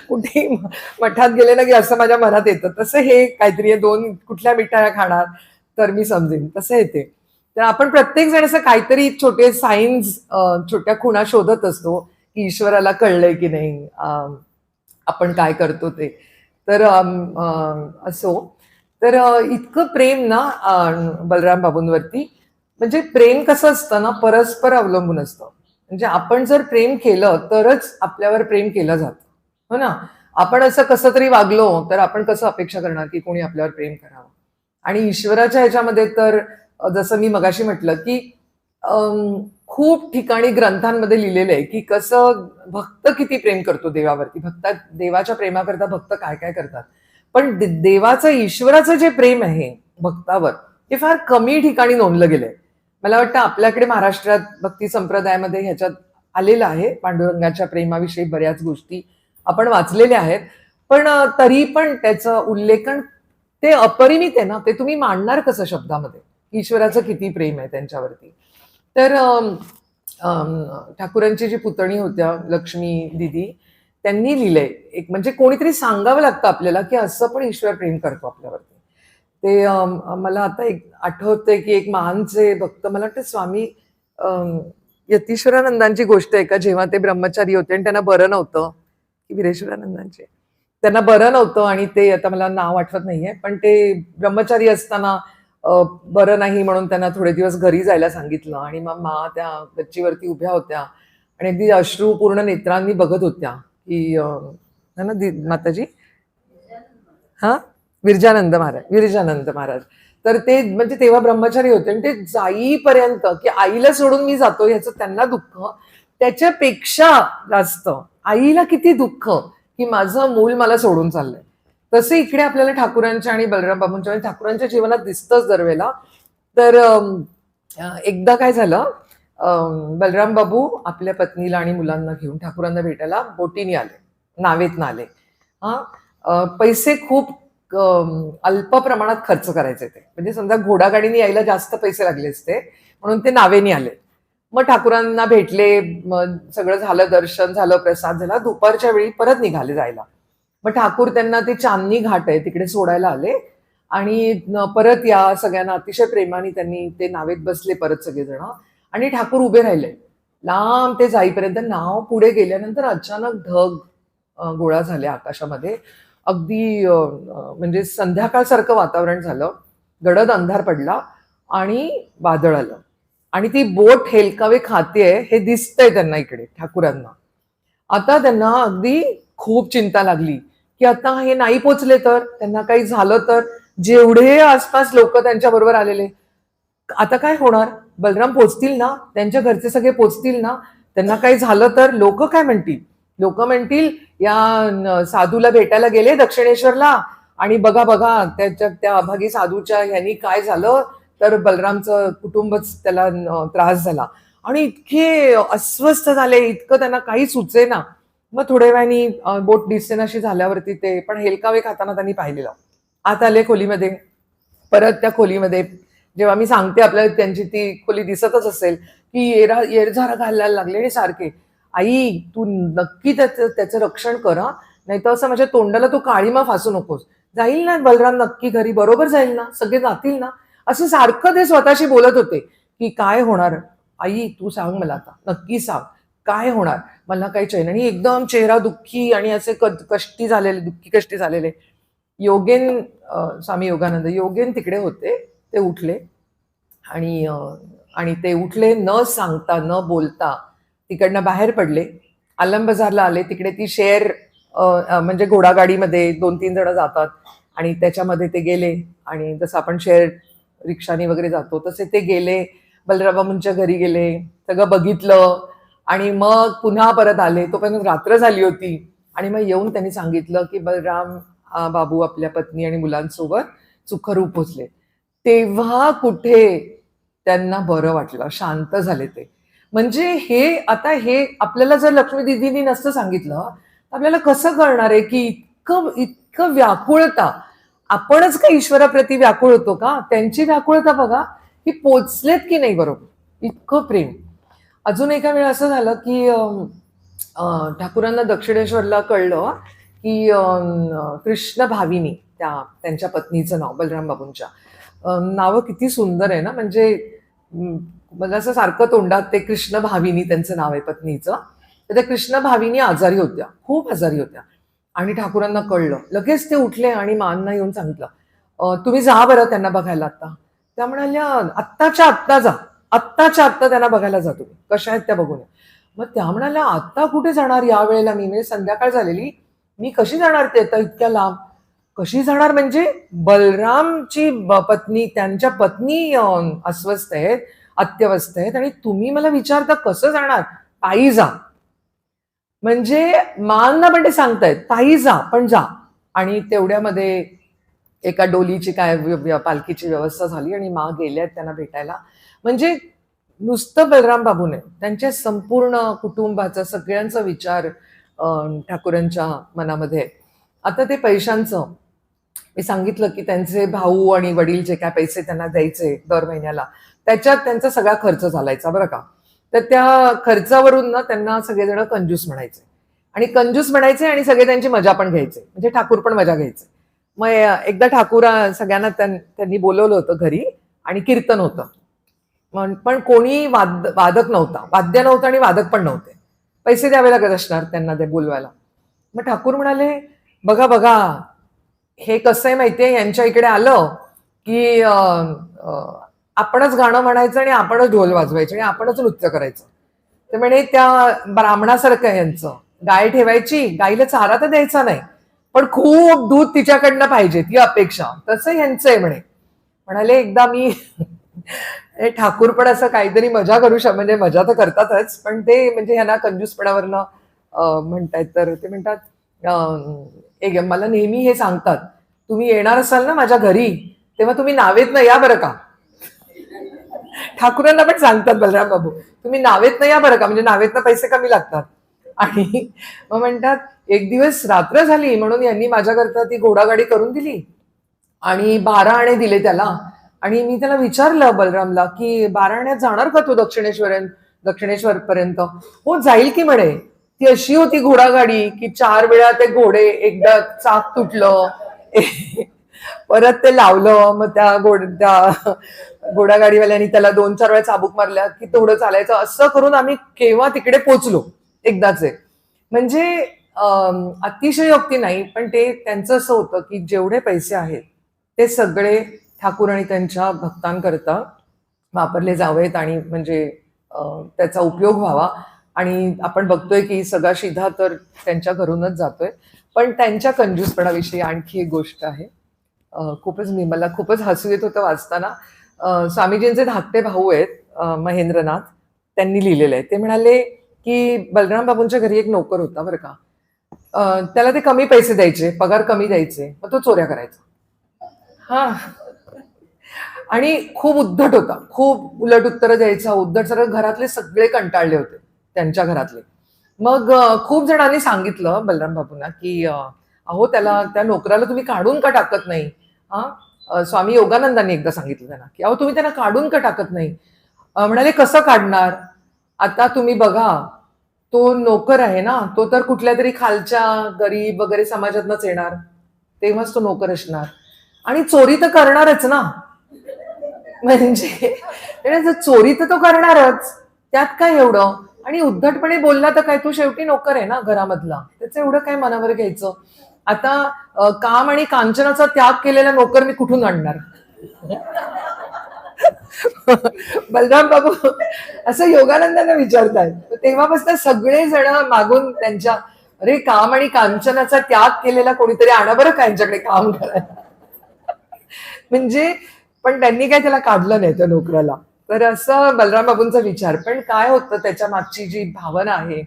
कुठेही मठात गेले ना की असं माझ्या मनात येतं. तसं हे काहीतरी 2 कुठल्या मिठाया खाणार तर मी समजेन, तसं येते. तर आपण प्रत्येक जण असं काहीतरी छोटे सायन्स, छोट्या खुणा शोधत असतो की ईश्वराला कळलंय की नाही, आपण काय करतो ते. तर असो. तर इतकं प्रेम ना बलराम बाबूंवरती. म्हणजे प्रेम कसं असतं ना, परस्पर अवलंबून असतं. म्हणजे आपण जर प्रेम केलं तरच आपल्यावर प्रेम केलं जातं, हो ना. आपण असं कसं तरी वागलो तर आपण कसं अपेक्षा करणार की कोणी आपल्यावर प्रेम करावं. आणि ईश्वराच्या ह्याच्यामध्ये तर जसं मी मगाशी म्हटलं की खूप ठिकाणी ग्रंथांमध्ये लिहिलेलं आहे की कसं भक्त किती प्रेम करतो देवावरती. देवाच्या प्रेमाकरता भक्त काय काय करतात. पण देवाचं, ईश्वराचं जे प्रेम आहे भक्तावर, ते फार कमी ठिकाणी नोंदलं गेलंय. मला वाटतं आपल्याकडे महाराष्ट्रात भक्ती संप्रदायामध्ये ह्याच्यात आलेलं आहे. पांडुरंगाच्या प्रेमाविषयी बऱ्याच गोष्टी आपण वाचलेल्या आहेत. पण तरी पण त्याचं उल्लेखन ते अपरिमित आहे ना, ते तुम्ही मांडणार कसं शब्दामध्ये, ईश्वराचं किती प्रेम आहे त्यांच्यावरती. तर ठाकूरांची जी पुतणी होत्या लक्ष्मी दिदी, त्यांनी लिहिलंय एक, म्हणजे कोणीतरी सांगावं लागतं आपल्याला की असं पण ईश्वर प्रेम करतो आपल्यावरती. ते मला आता एक आठवतंय की एक महानचे भक्त, मला वाटतं स्वामी यतीश्वरानंदांची गोष्ट आहे का, जेव्हा ते ब्रह्मचारी होते आणि त्यांना बरं नव्हतं, की वीरेश्वरानंदांचे, त्यांना बरं नव्हतं आणि ते, आता मला नाव आठवत नाहीये, पण ते ब्रह्मचारी असताना बरं नाही म्हणून त्यांना थोडे दिवस घरी जायला सांगितलं. आणि मग मा त्या गच्चीवरती उभ्या होत्या आणि अगदी अश्रू पूर्ण नेत्रांनी बघत होत्या की ना माताजी, हा, विरजानंद महाराज. तर ते म्हणजे तेव्हा ब्रह्मचारी होते आणि ते जाईपर्यंत की आईला सोडून मी जातो ह्याचं त्यांना दुःख, त्याच्यापेक्षा जास्त आईला किती दुःख की माझं मूल मला सोडून चाललंय. तसं इकडे आपल्याला ठाकूरांच्या आणि बलराम बाबूंच्या आणि ठाकूरांच्या जीवनात दिसतंच दरवेळेला. तर एकदा काय झालं, बलराम बाबू आपल्या पत्नीला आणि मुलांना घेऊन ठाकूरांना भेटायला बोटीने आले, नावेतनं आले. हा, पैसे खूप अल्प प्रमाणात खर्च करायचे ते, म्हणजे समजा घोडागाडीने यायला जास्त पैसे लागले असते, म्हणून ते नावेने आले. मग ठाकूरांना भेटले, मग सगळं झालं, दर्शन झालं, प्रसाद झाला, दुपारच्या वेळी परत निघाले जायला. मग ठाकूर त्यांना ते चांदणी घाट आहे तिकडे सोडायला आले आणि परत या सगळ्यांना अतिशय प्रेमाने त्यांनी ते नावेत बसले परत सगळेजण. आणि ठाकूर उभे राहिले लांब ते जाईपर्यंत. नाव पुढे गेल्यानंतर अचानक ढग गोळा झाले आकाशामध्ये. अगदी म्हणजे संध्याकाळसारखं वातावरण झालं, गडद अंधार पडला आणि वादळ आलं आणि ती बोट हेलकावे खातेय हे दिसतंय त्यांना इकडे ठाकूरांना. आता त्यांना अगदी खूप चिंता लागली की आता हे नाही पोचले तर, त्यांना काही झालं तर, जेवढे आसपास लोक त्यांच्या बरोबर आलेले, आता काय होणार, बलराम पोचतील ना, त्यांच्या घरचे सगळे पोचतील ना, त्यांना काही झालं तर लोक काय म्हणतील, लोक म्हणतील या साधूला भेटायला गेले दक्षिणेश्वरला आणि बघा बघा त्या अभागी साधूच्या ह्यांनी काय झालं, तर बलरामचं कुटुंबच त्याला त्रास झाला. आणि इतके अस्वस्थ झाले, इतकं त्यांना काही सुचे ना. मग थोड्या वेळाने बोट दिसेनाशी झाल्यावरती ते पण हेलकावे खाताना त्यांनी पाहिलेलं. आत आले खोलीमध्ये. परत त्या खोलीमध्ये जेव्हा मी सांगते आपल्याला त्यांची ती खोली दिसतच असेल की येरझारा घालायला लागले आणि सारखे, आई तू नक्की त्याचं रक्षण कर, नाही तर असं माझ्या तोंडाला तू काळीमा फासू नकोस, जाईल ना बलराम नक्की घरी, बरोबर जाईल ना, सगळे जातील ना, असं सारखं ते स्वतःशी बोलत होते की काय होणार, आई तू सांग मला आता, नक्की सांग. काय होणार, मला काही चैन. आणि एकदम चेहरा दुःखी आणि असे कष्टी झालेले, दुःखी कष्टी झालेले. योगेन स्वामी योगानंद योगेन तिकडे होते. ते उठले आणि आणि ते उठले न सांगता न बोलता तिकडनं बाहेर पडले. आलम बाजारला आले. तिकडे ती शेअर म्हणजे घोडागाडीमध्ये 2-3 जण जातात आणि त्याच्यामध्ये ते गेले. आणि जसं आपण शेअर रिक्षाने वगैरे जातो तसे ते गेले. बलरामांच्या घरी गेले, सगळं बघितलं आणि मग पुन्हा परत आले. तोपर्यंत रात्र झाली होती. आणि मग येऊन त्यांनी सांगितलं की बलराम बाबू आपल्या पत्नी आणि मुलांसोबत सुखरूप पोचले. तेव्हा कुठे त्यांना बरं वाटलं, शांत झाले ते. म्हणजे हे आता हे आपल्याला जर लक्ष्मी दिदींनी नसतं सांगितलं तर आपल्याला कसं कळणार आहे की इतकं इतकं व्याकुळता. आपणच का ईश्वराप्रती व्याकुळ होतो का? त्यांची व्याकुळता बघा की पोचलेत की नाही बरोबर, इतकं प्रेम. अजून एका वेळा असं झालं की ठाकूरांना दक्षिणेश्वरला कळलं की कृष्ण भाविनी त्यांच्या पत्नीचं नाव, बलराम बाबूंच्या नावं किती सुंदर आहे ना. म्हणजे मला असं सारखं तोंडात ते कृष्ण भाविनी त्यांचं नाव आहे पत्नीचं. तर त्या कृष्ण भाविनी आजारी होत्या, खूप आजारी होत्या. आणि ठाकूरांना कळलं. लगेच ते उठले आणि मांना येऊन सांगितलं, तुम्ही जा बरं त्यांना बघायला आता. त्या म्हणाल्या आत्ताच्या आत्ता जा, आत्ताच्या आत्ता त्यांना बघायला जा तुम्ही, कशा आहेत त्या बघून. मग त्या म्हणाल्या आता कुठे जाणार या वेळेला, मी म्हणजे संध्याकाळ झालेली, मी कशी जाणार ते आता इतक्या लांब. कशी जाणार म्हणजे बलरामची पत्नी, त्यांच्या पत्नी अस्वस्थ आहेत, अत्यवस्थ आहेत आणि तुम्ही मला विचारता कसं जाणार. पायी जा. म्हणजे मानना पण ते सांगतायत पायी जा पण जा. आणि तेवढ्यामध्ये एका डोलीची काय पालखीची व्यवस्था झाली आणि मा गेल्यात त्यांना भेटायला. म्हणजे नुसतं बलराम बाबूने त्यांच्या संपूर्ण कुटुंबाचा सगळ्यांचा विचार ठाकूरांच्या मनामध्ये. आता ते पैशांचं मी सांगितलं की त्यांचे भाऊ आणि वडील जे काय पैसे त्यांना द्यायचे दर महिन्याला, त्याच्यात त्यांचा सगळा खर्च चालायचा बरं का. तर त्या खर्चावरून ना त्यांना सगळेजण कंजूस म्हणायचे आणि कंजूस म्हणायचे आणि सगळे त्यांची मजा पण घ्यायचे, म्हणजे ठाकूर पण मजा घ्यायचे. मग एकदा ठाकूर सगळ्यांना त्यांनी बोलवलं होतं घरी आणि कीर्तन होतं. पण कोणी वादक नव्हता, वाद्य नव्हतं आणि वादक पण नव्हते. पैसे द्यावे लागत असणार त्यांना ते बोलवायला. मग ठाकूर म्हणाले बघा बघा हे कसं आहे माहितीये, यांच्या इकडे आलं की आपणच गाणं म्हणायचं आणि आपणच ढोल वाजवायचे आणि आपणच नृत्य करायचं. ते म्हणे त्या ब्राह्मणासारखं आहे यांचं, गाय ठेवायची, गाईला चारा तर द्यायचा नाही पण खूप दूध तिच्याकडनं पाहिजे ती अपेक्षा, तसं यांचं आहे म्हणे. म्हणाले एकदा मी ठाकूर पण असं काहीतरी मजा करू म्हणजे मजा तर करतातच पण ते म्हणजे ह्यांना कंजूसपणावरनं म्हणतायत. तर ते म्हणतात मला नेहमी हे सांगतात, तुम्ही येणार असाल ना माझ्या घरी तेव्हा तुम्ही नावेतनं या बरं का. ठाकूरांना पण सांगतात बलराम बाबू, तुम्ही नावेतनं या बरं का, म्हणजे नावेतनं पैसे कमी लागतात. आणि मग म्हणतात एक दिवस रात्र झाली म्हणून यांनी माझ्याकरता ती घोडागाडी करून दिली आणि 12 आणे दिले त्याला. आणि मी त्याला विचारलं बलरामला की 12 आण्यात जाणार का तू दक्षिणेश्वर पर्यंत. हो जाईल की म्हणे. ती अशी होती घोडागाडी की 4 वेळा ते घोडे, एकदा चाक तुटलं परत ते लावलं, मग त्या घोडागाडीवाल्यांनी त्याला 2-4 वेळा चाबूक मारल्या की तेवढं चालायचं. असं करून आम्ही केव्हा तिकडे पोचलो एकदाचे. म्हणजे अतिशयोक्ती नाही पण ते त्यांचं असं होतं की जेवढे पैसे आहेत ते सगळे ठाकूर आणि त्यांच्या भक्तांकरता वापरले जावेत आणि म्हणजे त्याचा उपयोग व्हावा. आणि आपण बघतोय की सगळा शिधा तर त्यांच्या घरूनच जातोय. पण त्यांच्या कंजूसपणाविषयी आणखी एक गोष्ट आहे. मला खूपच हसू येत होतं वाचताना. स्वामीजींचे धाकटे भाऊ आहेत महेंद्रनाथ, त्यांनी लिहिलेलं आहे. ते म्हणाले की बलराम बाबूंच्या घरी एक नोकर होता बरं का. त्याला ते कमी पैसे द्यायचे, पगार कमी द्यायचे, मग तो चोऱ्या करायचा. हा आणि खूप उद्धट होता, खूप उलट उत्तरं द्यायचा, उद्धट. सगळं घरातले सगळे कंटाळले होते त्यांच्या घरातले. मग खूप जणांनी सांगितलं बलराम बाबूंना की अहो त्या नोकराला तुम्ही काढून का टाकत नाही. स्वामी योगानंदांनी एकदा सांगितलं त्यांना की अहो तुम्ही त्यांना काढून का टाकत नाही. म्हणाले कसं काढणार, आता तुम्ही बघा तो नोकर आहे ना, तो तर कुठल्या तरी खालच्या गरीब वगैरे समाजातनच येणार, तेव्हाच तो नोकर असणार आणि चोरी तर करणारच ना. म्हणजे चोरी तर तो करणारच, त्यात काय एवढं. आणि उद्धटपणे बोलला तर काय, तू शेवटी नोकर आहे ना घरामधला, त्याचं एवढं काय मनावर घ्यायचं. आता काम आणि कांचनाचा त्याग केलेला नोकर मी कुठून आणणार. बलराम बाबू असं योगानंदांना विचारतात. तेव्हापासून सगळे जण मागून त्यांच्या, अरे काम आणि कांचनाचा त्याग केलेला कोणीतरी आणा बरं का यांच्याकडे काम करायला. म्हणजे पण त्यांनी काय त्याला काढलं नाही त्या नोकराला. तर असं बलराम बाबूंचा विचार. पण काय होतं त्याच्या मागची जी भावना आहे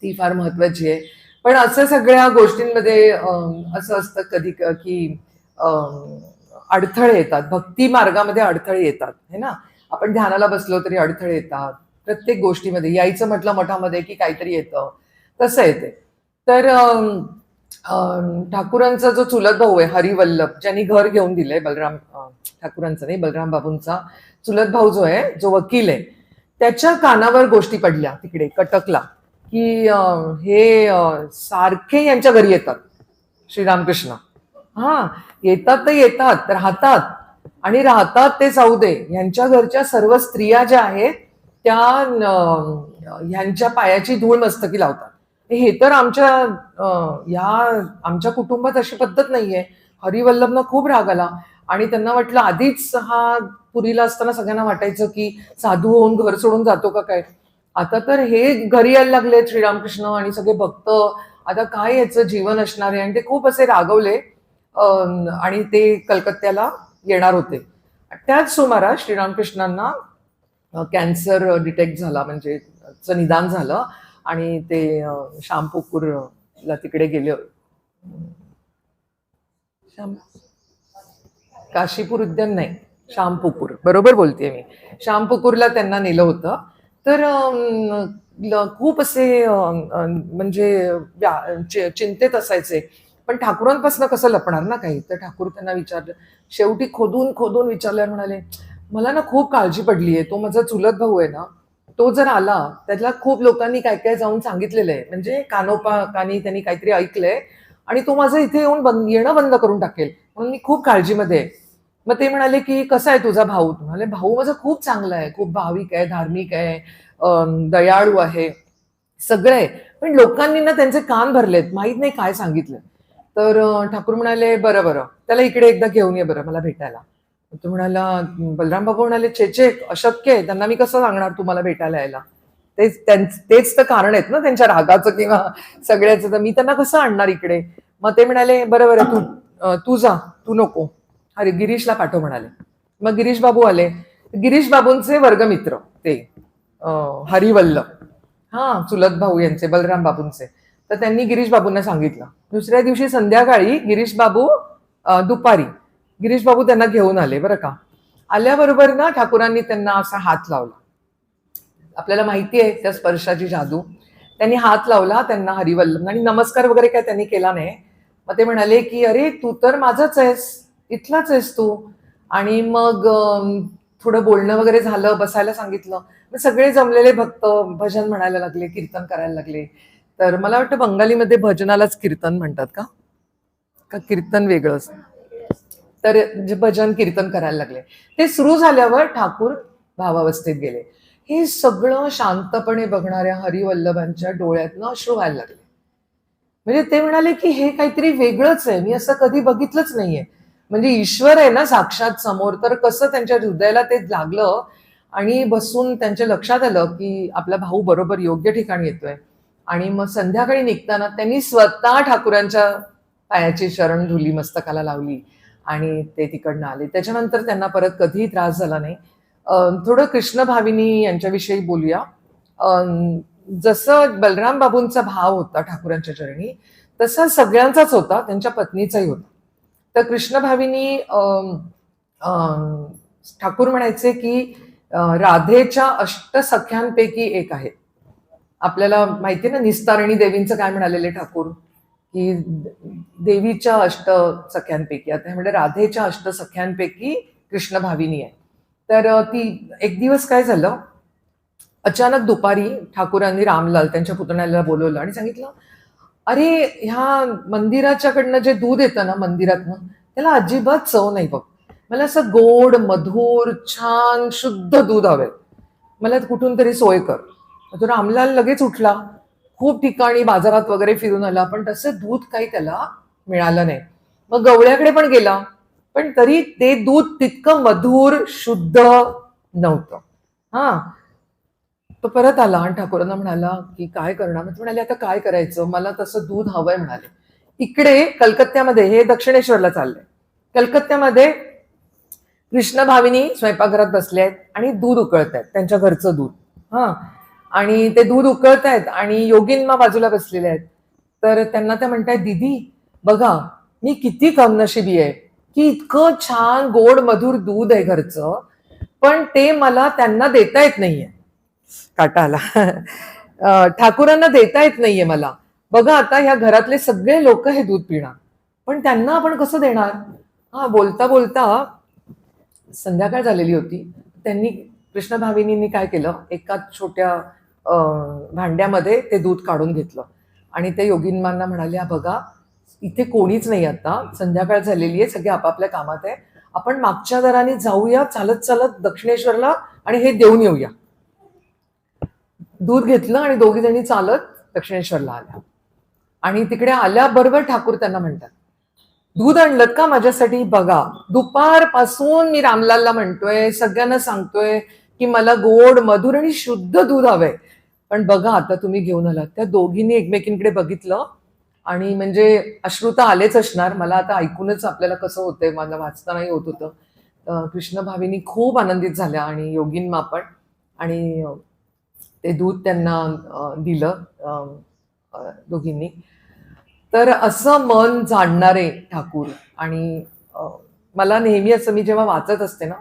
ती फार महत्वाची आहे. पण असं सगळ्या गोष्टींमध्ये असं असतं कधी की अडथळे येतात, भक्ती मार्गामध्ये अडथळे येतात है ना. आपण ध्यानाला बसलो तरी अडथळे येतात प्रत्येक गोष्टीमध्ये. यायचं म्हटलं मठामध्ये की काहीतरी येतं, तसं येते. तर ठाकूरांचा जो चुलत भाऊ आहे हरिवल्लभ, ज्यांनी घर घेऊन दिलंय, बलराम ठाकूरांचा नाही, बलराम बाबूंचा चुलत भाऊ जो आहे, जो वकील आहे, त्याच्या कानावर गोष्टी पडल्या तिकडे कटकला की हे सारखे यांच्या घरी येतात श्रीरामकृष्ण. हा, येतात तर येतात, राहतात, आणि राहतात ते जाऊ दे, यांच्या घरच्या सर्व स्त्रिया ज्या आहेत त्या ह्यांच्या पायाची धूळ मस्तकी लावतात. हे तर आमच्या कुटुंबात अशी पद्धत नाहीये. हरिवल्लभना खूप राग आला आणि त्यांना वाटलं, आधीच हा पुरीला असताना सगळ्यांना वाटायचं की साधू होऊन घर सोडून जातो का काय, आता तर हे घरी यायला लागले श्रीरामकृष्ण आणि सगळे भक्त, आता काय याचं जीवन असणार आहे. आणि ते खूप असे रागवले आणि ते कलकत्त्याला येणार होते. त्याच सुमारास श्रीरामकृष्णांना कॅन्सर डिटेक्ट झाला, म्हणजे निदान झालं आणि ते श्यामपुकूरला तिकडे गेले. काशीपूर उद्यान नाही, श्यामपुकूर, बरोबर बोलतेय मी. श्यामपुकूरला त्यांना नेलं होतं. तर खूप असे म्हणजे चिंतेत असायचे. पण ठाकूरांपासून कसं लपणार ना काही. तर ठाकूर त्यांना विचारलं, शेवटी खोदून खोदून विचारल्यावर म्हणाले, मला ना खूप काळजी पडली आहे. तो माझा चुलत भाऊ आहे ना, तो जर आला, त्याला खूप लोकांनी काय काय जाऊन सांगितलेलं आहे, म्हणजे कानोपाकानी त्यांनी काहीतरी ऐकलंय आणि तो माझं इथे येऊन येणं बंद करून टाकेल, म्हणून मी खूप काळजीमध्ये आहे. मग ते म्हणाले की कसा आहे तुझा भाऊ. म्हणाले, भाऊ माझा खूप चांगला आहे, खूप भाविक आहे, धार्मिक आहे, दयाळू आहे, सगळं आहे. पण लोकांनी ना त्यांचे कान भरलेत, माहित नाही काय सांगितलं. तर ठाकूर म्हणाले, बरं बरं, त्याला इकडे एकदा घेऊन ये बरं मला भेटायला. तो म्हणाला, बलराम बाबा म्हणाले, छे अशक्य आहे, त्यांना मी कसं सांगणार तुम्हाला भेटायला यायला. तेच तर कारण आहेत ना त्यांच्या रागाचं किंवा सगळ्याचं, तर मी त्यांना कसं आणणार इकडे. मग ते म्हणाले, बरं बरं, तू जा, तू नको, अरे गिरीशला पाठव म्हणाले. मग गिरीश बाबू आले. गिरीश बाबूंचे वर्गमित्र ते हरिवल्लभ, हा चुलत भाऊ यांचे, बलराम बाबूंचे. तर त्यांनी गिरीश बाबूंना सांगितलं. दुसऱ्या दिवशी संध्याकाळी गिरीश बाबू, दुपारी गिरीश बाबू त्यांना घेऊन आले बरं का. आल्याबरोबर ना ठाकूरांनी त्यांना असा हात लावला. आपल्याला माहिती आहे त्या स्पर्शाची जादू. त्यांनी हात लावला त्यांना हरिवल्लभ, आणि नमस्कार वगैरे काय त्यांनी केला नाही. मग ते म्हणाले की अरे तू तर माझंच आहेस, इथलाच आहेस तू. आणि मग थोडं बोलणं वगैरे झालं, बसायला सांगितलं. मग सगळे जमलेले भक्त भजन म्हणायला लागले, कीर्तन करायला लागले. तर मला वाटतं बंगालीमध्ये भजनालाच कीर्तन म्हणतात का कीर्तन वेगळंच. तर जे भजन कीर्तन करायला लागले, ते सुरू झाल्यावर ठाकूर भावावस्थेत गेले. हे सगळं शांतपणे बघणाऱ्या हरिवल्लभांच्या डोळ्यातनं अश्रू व्हायला लागले. म्हणजे ते म्हणाले की हे काहीतरी वेगळंच आहे, मी असं कधी बघितलंच नाहीये. म्हणजे ईश्वर आहे ना साक्षात समोर, तर कसं त्यांच्या हृदयाला ते लागलं आणि बसून त्यांच्या लक्षात आलं की आपला भाऊ बरोबर योग्य ठिकाणी येतोय. आणि मग संध्याकाळी निघताना त्यांनी स्वतः ठाकूरांच्या पायाची शरण धुली, मस्तकाला लावली आणि ते तिकडनं आले. त्याच्यानंतर त्यांना परत कधीही त्रास झाला नाही. थोडं कृष्ण भाविनी यांच्याविषयी बोलूया. जसं बलराम बाबूंचा भाव होता ठाकूरांच्या चरणी, तसा सगळ्यांचाच होता, त्यांच्या पत्नीचाही होता. तर कृष्ण भाविनी ठाकूर म्हणायचे की राधेच्या अष्टसख्यांपैकी एक आहे. आपल्याला माहिती ना निस्तारणी देवींचं काय म्हणालेले ठाकूर, की देवीच्या अष्टसख्यांपैकी, आता म्हणजे राधेच्या अष्टसख्यांपैकी कृष्ण भाविनी आहे. तर ती एक दिवस काय झालं, अचानक दुपारी ठाकूरांनी रामलाल त्यांच्या पुतण्याला बोलवलं आणि सांगितलं, अरे ह्या मंदिराच्याकडनं जे दूध येतं ना मंदिरातनं, त्याला अजिबात चव नाही बघ. मला असं गोड मधुर छान शुद्ध दूध हवंय, मला कुठून तरी सोय कर. तो रामलाल लगेच उठला, खूप ठिकाणी बाजारात वगैरे फिरून आला, पण तसं दूध काही त्याला मिळालं नाही. मग गवळ्याकडे पण गेला, पण तरी ते दूध तितकं मधुर शुद्ध नव्हतं. हा, तो परत आला आणि ठाकूरांना म्हणाला की काय करणार. मग म्हणाले आता काय करायचं, मला तसं दूध हवंय म्हणाले. इकडे कलकत्त्यामध्ये, हे दक्षिणेश्वरला चाललंय, कलकत्त्यामध्ये कृष्ण भाविनी स्वयंपाकघरात बसले आहेत आणि दूध उकळत आहेत, त्यांच्या घरचं दूध. हा, आणि ते दूध उकळत आहेत आणि योगिन्मा बाजूला बसलेले आहेत. तर त्यांना त्या म्हणतायत, दीदी बघा मी किती कमनशिबी आहे की इतकं छान गोड मधुर दूध आहे घरचं, पण ते मला त्यांना देता येत नाहीये. काटा आला. ठाकूरांना देता येत नाहीये मला. बघा आता ह्या घरातले सगळे लोक हे दूध पिणार, पण त्यांना आपण कसं देणार. हा, बोलता बोलता संध्याकाळ झालेली होती. त्यांनी, कृष्ण भाविनींनी काय केलं, एका छोट्या भांड्यामध्ये ते दूध काढून घेतलं आणि ते योगिन्मांना म्हणाल्या, बघा इथे कोणीच नाही, आता संध्याकाळ झालेली आहे, सगळे आपापल्या कामात आहे, आपण मागच्या दाराने जाऊया चालत चालत दक्षिणेश्वरला आणि हे देऊन येऊया. दूध घेतलं आणि दोघी जणी चालत दक्षिणेश्वरला आल्या. आणि तिकडे आल्याबरोबर ठाकूर त्यांना म्हणतात, दूध आणलं का माझ्यासाठी. बघा दुपारपासून मी रामलालला म्हणतोय, सगळ्यांना सांगतोय की मला गोड मधुर आणि शुद्ध दूध हवंय, पण बघा आता तुम्ही घेऊन आलात. त्या दोघींनी एकमेकींकडे बघितलं आणि म्हणजे अश्रू तर आलेच असणार, मला आता ऐकूनच आपल्याला कसं होतंय, मला वाचतानाही होत होतं. कृष्ण भाविनी खूप आनंदित झाल्या आणि योगिन्मा पण. आणि ते दूध त्यांना दिलं दोघींनी. तर असं मन जाणणारे ठाकूर. आणि मला नेहमी असं, मी जेव्हा वाचत असते ना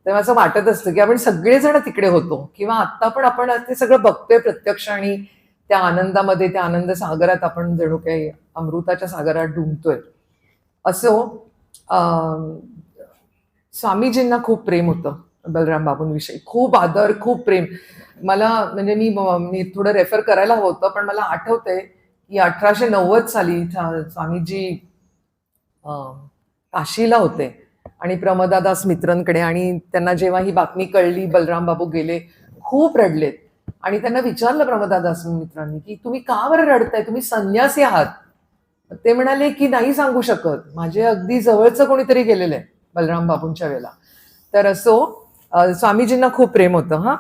तेव्हा असं वाटत असतं की आपण सगळेजण तिकडे होतो, किंवा आता पण आपण ते सगळं बघतोय प्रत्यक्ष आणि त्या आनंदामध्ये, त्या आनंद सागरात आपण जणू काही अमृताच्या सागरात डुंबतोय. असो, स्वामीजींना खूप प्रेम होतं बलराम बाबूंविषयी, खूप आदर, खूप प्रेम. मला म्हणजे मी थोडं रेफर करायला हवं होतं, पण मला आठवतंय की 1890 साली स्वामीजी काशीला होते आणि प्रमदादास मित्रांकडे, आणि त्यांना जेव्हा ही बातमी कळली बलराम बाबू गेले, खूप रडलेत. आणि त्यांना विचारलं प्रमदादास मित्रांनी की तुम्ही का बरं रडताय, तुम्ही संन्यासी आहात. ते म्हणाले की नाही सांगू शकत, माझे अगदी जवळचं कोणीतरी गेलेलं आहे बलराम बाबूंच्या वेळेला. तर असो, स्वामीजींना खूप प्रेम होतं. हा,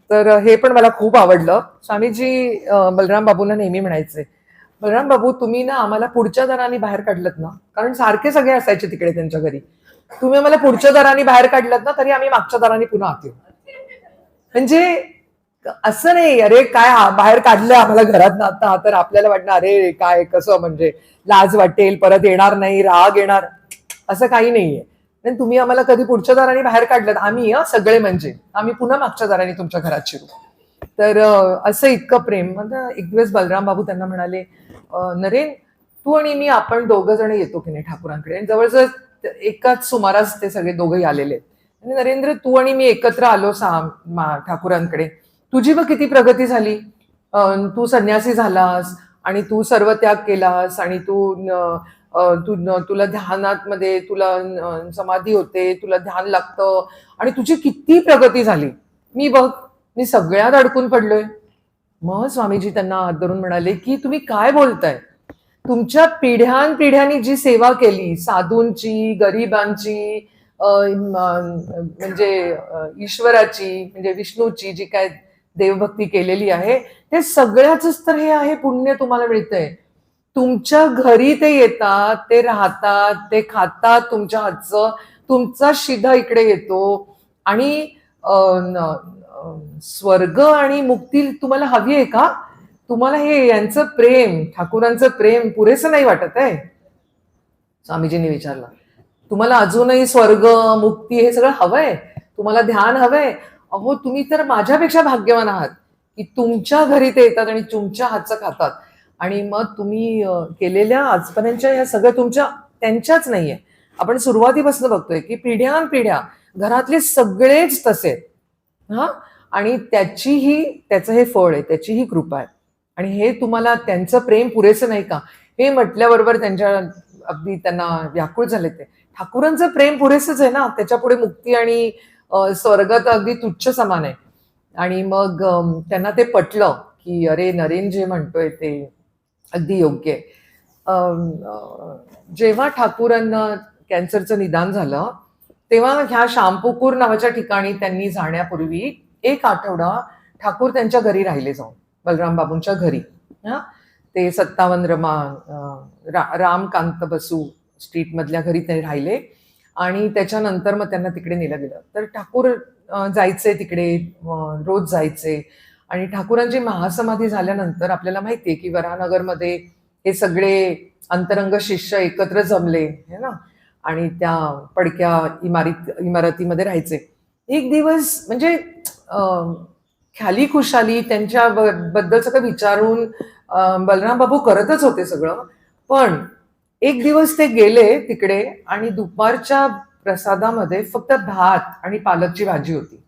तर हे पण मला खूप आवडलं. स्वामीजी बलराम बाबूंना नेहमी म्हणायचे, बलराम बाबू तुम्ही ना आम्हाला पुढच्या दाराने बाहेर काढलत ना, कारण सारखे सगळे असायचे तिकडे त्यांच्या घरी, तुम्ही आम्हाला पुढच्या दाराने बाहेर काढलत ना तरी आम्ही मागच्या दाराने पुन्हा आत येऊ. म्हणजे असं नाही अरे काय बाहेर काढलं आम्हाला घरात ना आता, तर आपल्याला वाटणार अरे काय कसं, म्हणजे लाज वाटेल, परत येणार नाही, राग येणार, असं काही नाहीये. तुम्ही आम्हाला कधी पुढच्या दाराने बाहेर काढलं, आम्ही सगळे म्हणजे आम्ही पुन्हा मागच्या दाराने तुमच्या घरात शिरू. तर असं इतकं प्रेम. म्हणजे एक दिवस बलराम बाबू त्यांना म्हणाले, नरेन तू आणि मी आपण दोघं जण येतो की नाही ठाकूरांकडे. आणि जवळजवळ एकाच सुमारास ते सगळे दोघंही आलेले आहेत. आणि नरेंद्र तू आणि मी एकत्र आलो ठाकूरांकडे, तुझी व किती प्रगती झाली, तू संन्यासी झालास आणि तू सर्व त्याग केलास आणि तुला ध्यानात मध्ये तुला समाधी होते, तुला ध्यान लागतं आणि तुझी किती प्रगती झाली, मी सगळ्यात अडकून पडलोय. मग स्वामीजी त्यांना हात धरून म्हणाले की तुम्ही काय बोलताय, तुमच्या पिढ्यानपिढ्यांनी जी सेवा केली, साधूंची, गरिबांची, म्हणजे ईश्वराची म्हणजे विष्णूची जी काय देवभक्ती केलेली आहे, ते सगळ्याच तर हे आहे पुण्य तुम्हाला मिळतंय. तुमच्या घरी ते येतात, ते राहतात, ते खातात तुमच्या हातचं, तुमचा शिधा इकडे येतो. आणि स्वर्ग आणि मुक्ती तुम्हाला हवी आहे का, तुम्हाला हे यांचं प्रेम, ठाकूरांचं प्रेम पुरेसं नाही वाटत आहे. स्वामीजींनी विचारलं, तुम्हाला अजूनही स्वर्ग मुक्ती हे सगळं हवंय, तुम्हाला ध्यान हवंय. अहो तुम्ही तर माझ्यापेक्षा भाग्यवान आहात की तुमच्या घरी ते येतात आणि तुमच्या हातचं खातात. आणि मग तुम्ही केलेल्या आजपर्यंतच्या या सगळं तुमच्या त्यांच्याच नाहीये. आपण सुरुवातीपासून बघतोय की पिढ्यानपिढ्या घरातले सगळेच तसे. हा, आणि त्याचं हे फळ आहे, त्याची ही कृपा आहे. आणि हे तुम्हाला त्यांचं प्रेम पुरेसं नाही का, हे म्हटल्याबरोबर अगदी त्यांना व्याकुळ झाले. ते ठाकूरांचं प्रेम पुरेसंच आहे ना, त्याच्या पुढे मुक्ती आणि स्वर्ग तर अगदी तुच्छ समान आहे. आणि मग त्यांना ते पटलं की अरे नरेन जे म्हणतोय ते अगदी योग्य आहे. जेव्हा ठाकूरांना कॅन्सरचं निदान झालं तेव्हा ह्या शामपुकूर नावाच्या ठिकाणी त्यांनी जाण्यापूर्वी एक आठवडा ठाकूर त्यांच्या घरी राहिले जाऊन, बलराम बाबूंच्या घरी. ते 57 रामकांत बसू स्ट्रीट मधल्या घरी ते राहिले आणि त्याच्यानंतर मग त्यांना तिकडे नेलं गेलं. तर ठाकूर जायचे तिकडे, रोज जायचे. आणि ठाकूरांची महासमाधी झाल्यानंतर आपल्याला माहितीये की वराहनगरमध्ये हे सगळे अंतरंग शिष्य एकत्र जमले है ना, आणि त्या पडक्या इमारतीमध्ये राहायचे. एक दिवस म्हणजे ख्याली खुशाली त्यांच्या बद्दल सगळं विचारून बलराम बाबू करतच होते सगळं. पण एक दिवस ते गेले तिकडे आणि दुपारच्या प्रसादामध्ये फक्त भात आणि पालकची भाजी होती.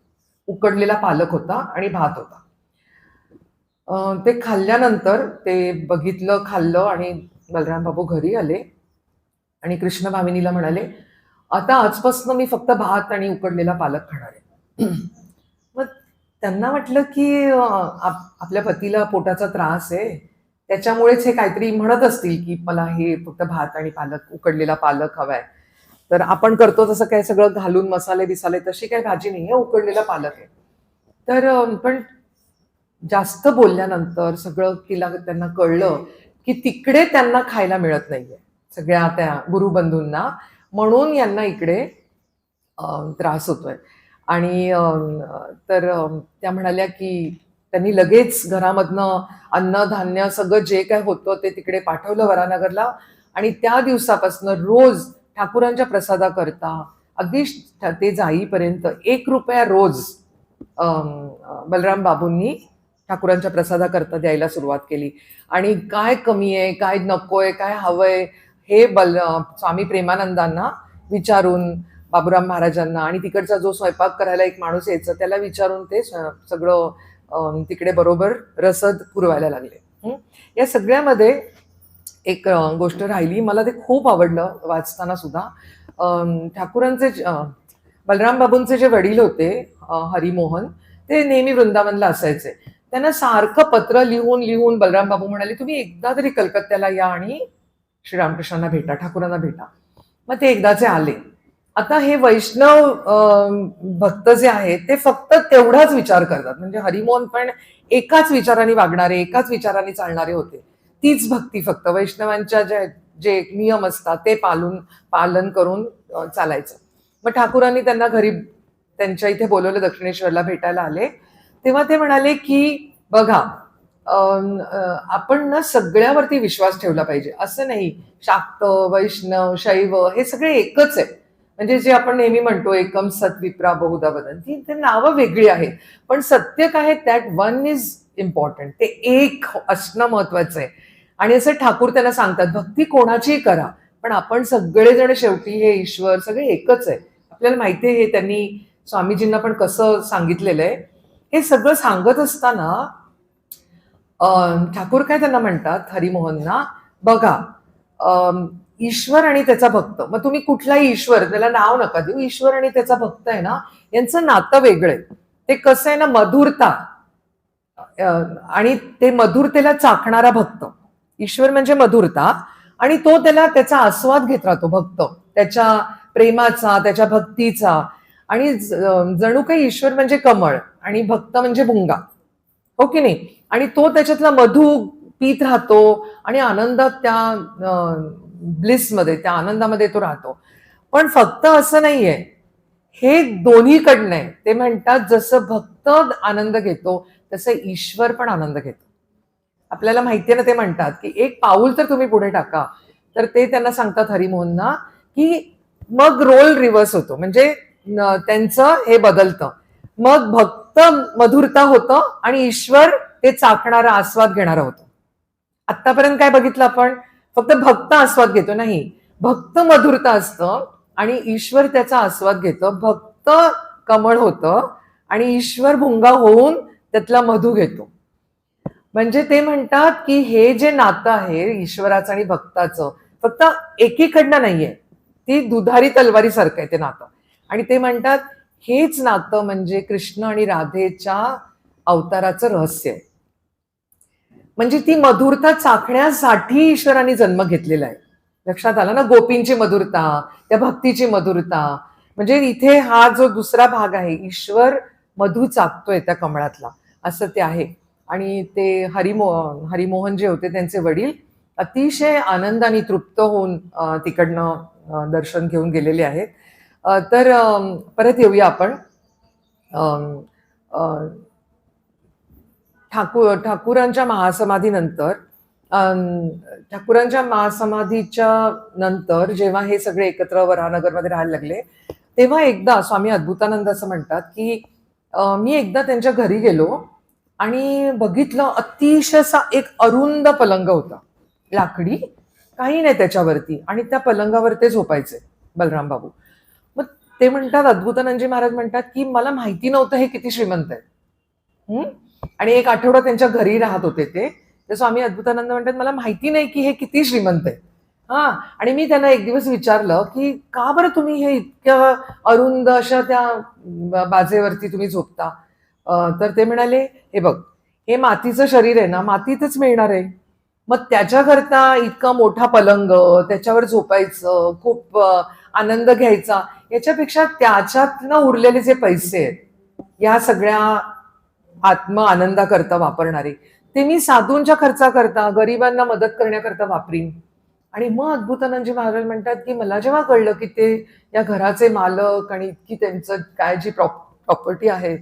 उकडलेला पालक होता आणि भात होता. ते खाल्ल्यानंतर ते बघितलं, खाल्लं आणि बलराम बाबू घरी आले आणि कृष्ण भामिनीला म्हणाले, आता आजपासून मी फक्त भात आणि उकडलेला पालक खाणार आहे. मग त्यांना वाटलं की आपल्या पतीला पोटाचा त्रास आहे, त्याच्यामुळेच हे काहीतरी म्हणत असतील की मला हे फक्त भात आणि पालक, उकडलेला पालक हवाय. तर आपण करतो तसं काय सगळं घालून मसाले बिसाले तशी काही भाजी नाही आहे, उकडलेला पालक आहे. तर पण जास्त बोलल्यानंतर सगळं त्यांना कळलं की तिकडे त्यांना खायला मिळत नाहीये सगळ्या त्या गुरुबंधूंना, म्हणून यांना इकडे त्रास होतोय. आणि तर त्या म्हणाल्या की त्यांनी लगेच घरामधनं अन्न धान्य सगळं जे काय होतं ते तिकडे पाठवलं वरानगरला. आणि त्या दिवसापासून रोज ठाकूरांच्या प्रसादाकरता अगदी ते जाईपर्यंत 1 रुपया रोज बलराम बाबूंनी ठाकूरांच्या प्रसादाकरता द्यायला सुरुवात केली. आणि काय कमी आहे, काय नकोय, काय हवंय हे स्वामी प्रेमानंदांना विचारून, बाबूराम महाराजांना आणि तिकडचा जो स्वयंपाक करायला एक माणूस यायचं त्याला विचारून ते सगळं तिकडे बरोबर रसद पुरवायला लागले. या सगळ्यामध्ये एक गोष्ट राहिली, मला ते खूप आवडलं वाचताना सुद्धा. ठाकूरांचे बलराम बाबूंचे जे वडील होते हरिमोहन, ते नेहमी वृंदावनला असायचे. त्यांना सारखं पत्र लिहून लिहून बलराम बाबू म्हणाले तुम्ही एकदा तरी कलकत्त्याला या आणि श्रीरामकृष्णांना भेटा, ठाकूरांना भेटा. मग ते एकदाचे आले. आता हे वैष्णव भक्त जे आहेत ते फक्त तेवढाच विचार करतात, म्हणजे हरिमोहन पण एकाच विचाराने वागणारे, एकाच विचाराने चालणारे होते. तीच भक्ती फक्त वैष्णवांच्या जे नियम असतात ते पालन करून चालायचं. मग ठाकूरांनी त्यांना घरी त्यांच्या इथे बोलवलं, दक्षिणेश्वरला भेटायला आले. तेव्हा ते म्हणाले की बघा आपण ना सगळ्यावरती विश्वास ठेवला पाहिजे, असं नाही शाक्त वैष्णव शैव हे सगळे एकच आहे. म्हणजे जे आपण नेहमी म्हणतो एकम सत विप्रा बहुधा वदंती, ते नावं वेगळी आहेत पण सत्य काय, दॅट वन इज इम्पॉर्टंट, ते एक असणं महत्वाचं आहे. आणि असं ठाकूर त्यांना सांगतात भक्ती कोणाचीही करा पण आपण सगळेजण शेवटी हे ईश्वर सगळे एकच आहे. आपल्याला माहिती आहे हे त्यांनी स्वामीजींना पण कसं सांगितलेलं आहे. हे सगळं सांगत असताना ठाकूर काय त्यांना म्हणतात हरिमोहनना, बघा ईश्वर आणि त्याचा भक्त, मग तुम्ही कुठलाही ईश्वर त्याला नाव नका देऊ, ईश्वर आणि त्याचा भक्त आहे ना यांचं नातं वेगळं आहे. ते कसं आहे ना, मधुरता, आणि ते मधुरतेला चाखणारा भक्त, ईश्वर म्हणजे मधुरता, आणि तो त्याचा आस्वाद घेत राहतो भक्त, त्याच्या प्रेमाचा, त्याच्या भक्तीचा. आणि जणू काही ईश्वर म्हणजे कमळ आणि भक्त म्हणजे भुंगा, हो की नाही. आणि तो त्याच्यातला मधू पीत राहतो आणि आनंदात त्या ब्लिसमध्ये, त्या आनंदामध्ये तो राहतो. पण फक्त असं नाहीये, हे दोन्हीकडनं आहे. ते म्हणतात जसं भक्त आनंद घेतो तसं ईश्वर पण आनंद घेतो. आपल्याला माहितीये ना, ते म्हणतात की एक पाऊल तर तुम्ही पुढे टाका, तर ते त्यांना सांगतात हरिमोहनना की मग रोल रिव्हर्स होतो, म्हणजे त्यांचं हे बदलतं. मग भक्त मधुरता होतं आणि ईश्वर ते चाकणारा आस्वाद घेणारा होतो. आतापर्यंत काय बघितलं आपण, फक्त भक्त आस्वाद घेतो, नाही, भक्त मधुरता असतं आणि ईश्वर त्याचा आस्वाद घेतो. भक्त कमळ होतं आणि ईश्वर भुंगा होऊन त्यातला मधू घेतो. म्हणजे ते म्हणतात की हे जे नातं आहे ईश्वराचं आणि भक्ताचं, फक्त एकीकडनं नाहीये, ती दुधारी तलवारी सारखं आहे ते नातं. आणि ते म्हणतात हेच नातं म्हणजे कृष्ण आणि राधेच्या अवताराचं रहस्य आहे. म्हणजे ती मधुरता चाखण्यासाठी ईश्वराने जन्म घेतलेला आहे. लक्षात आलं ना, गोपींची मधुरता, त्या भक्तीची मधुरता. म्हणजे इथे हा जो दुसरा भाग आहे, ईश्वर मधू चाकतोय त्या कमळातला, असं ते आहे. आणि ते हरिमोहन जे होते त्यांचे वडील अतिशय आनंदाने तृप्त होऊन तिकडनं दर्शन घेऊन गेलेले आहेत. तर परत येऊया आपण ठाकूरांच्या महासमाधीनंतर. ठाकूरांच्या महासमाधीच्या नंतर जेव्हा हे सगळे एकत्र वराहनगरमध्ये राहायला लागले, तेव्हा एकदा स्वामी अद्भुतानंद असं म्हणतात की मी एकदा त्यांच्या घरी गेलो आणि बघितलं अतिशय एक अरुंद पलंग होता, लाकडी, काही नाही त्याच्यावरती, आणि त्या पलंगावर ते झोपायचे बलराम बाबू. मग ते म्हणतात, अद्भुतानंदजी महाराज म्हणतात की मला माहिती नव्हतं हे किती श्रीमंत आहे. आणि एक आठवडा त्यांच्या घरी राहत होते ते. स्वामी अद्भुतानंद म्हणतात मला माहिती नाही की हे किती श्रीमंत आहे. आणि मी त्यांना एक दिवस विचारलं की का बरं तुम्ही हे इतक्या अरुंद अशा त्या बाजेवरती तुम्ही झोपता. तर ते म्हणाले, हे बघ, हे मातीचं शरीर आहे ना, मातीतच मिळणार आहे. मग त्याच्याकरता इतका मोठा पलंग, त्याच्यावर झोपायचं, खूप आनंद घ्यायचा, याच्यापेक्षा त्याच्यातनं उरलेले जे पैसे आहेत या सगळ्या आत्म आनंदाकरता वापरणारे, ते मी साधूंच्या खर्चाकरता, गरिबांना मदत करण्याकरता वापरीन. आणि मग अद्भुतानंदजी महाराज म्हणतात की मला जेव्हा कळलं की ते या घराचे मालक आणि इतकी त्यांचं काय जी प्रॉपर्टी आहे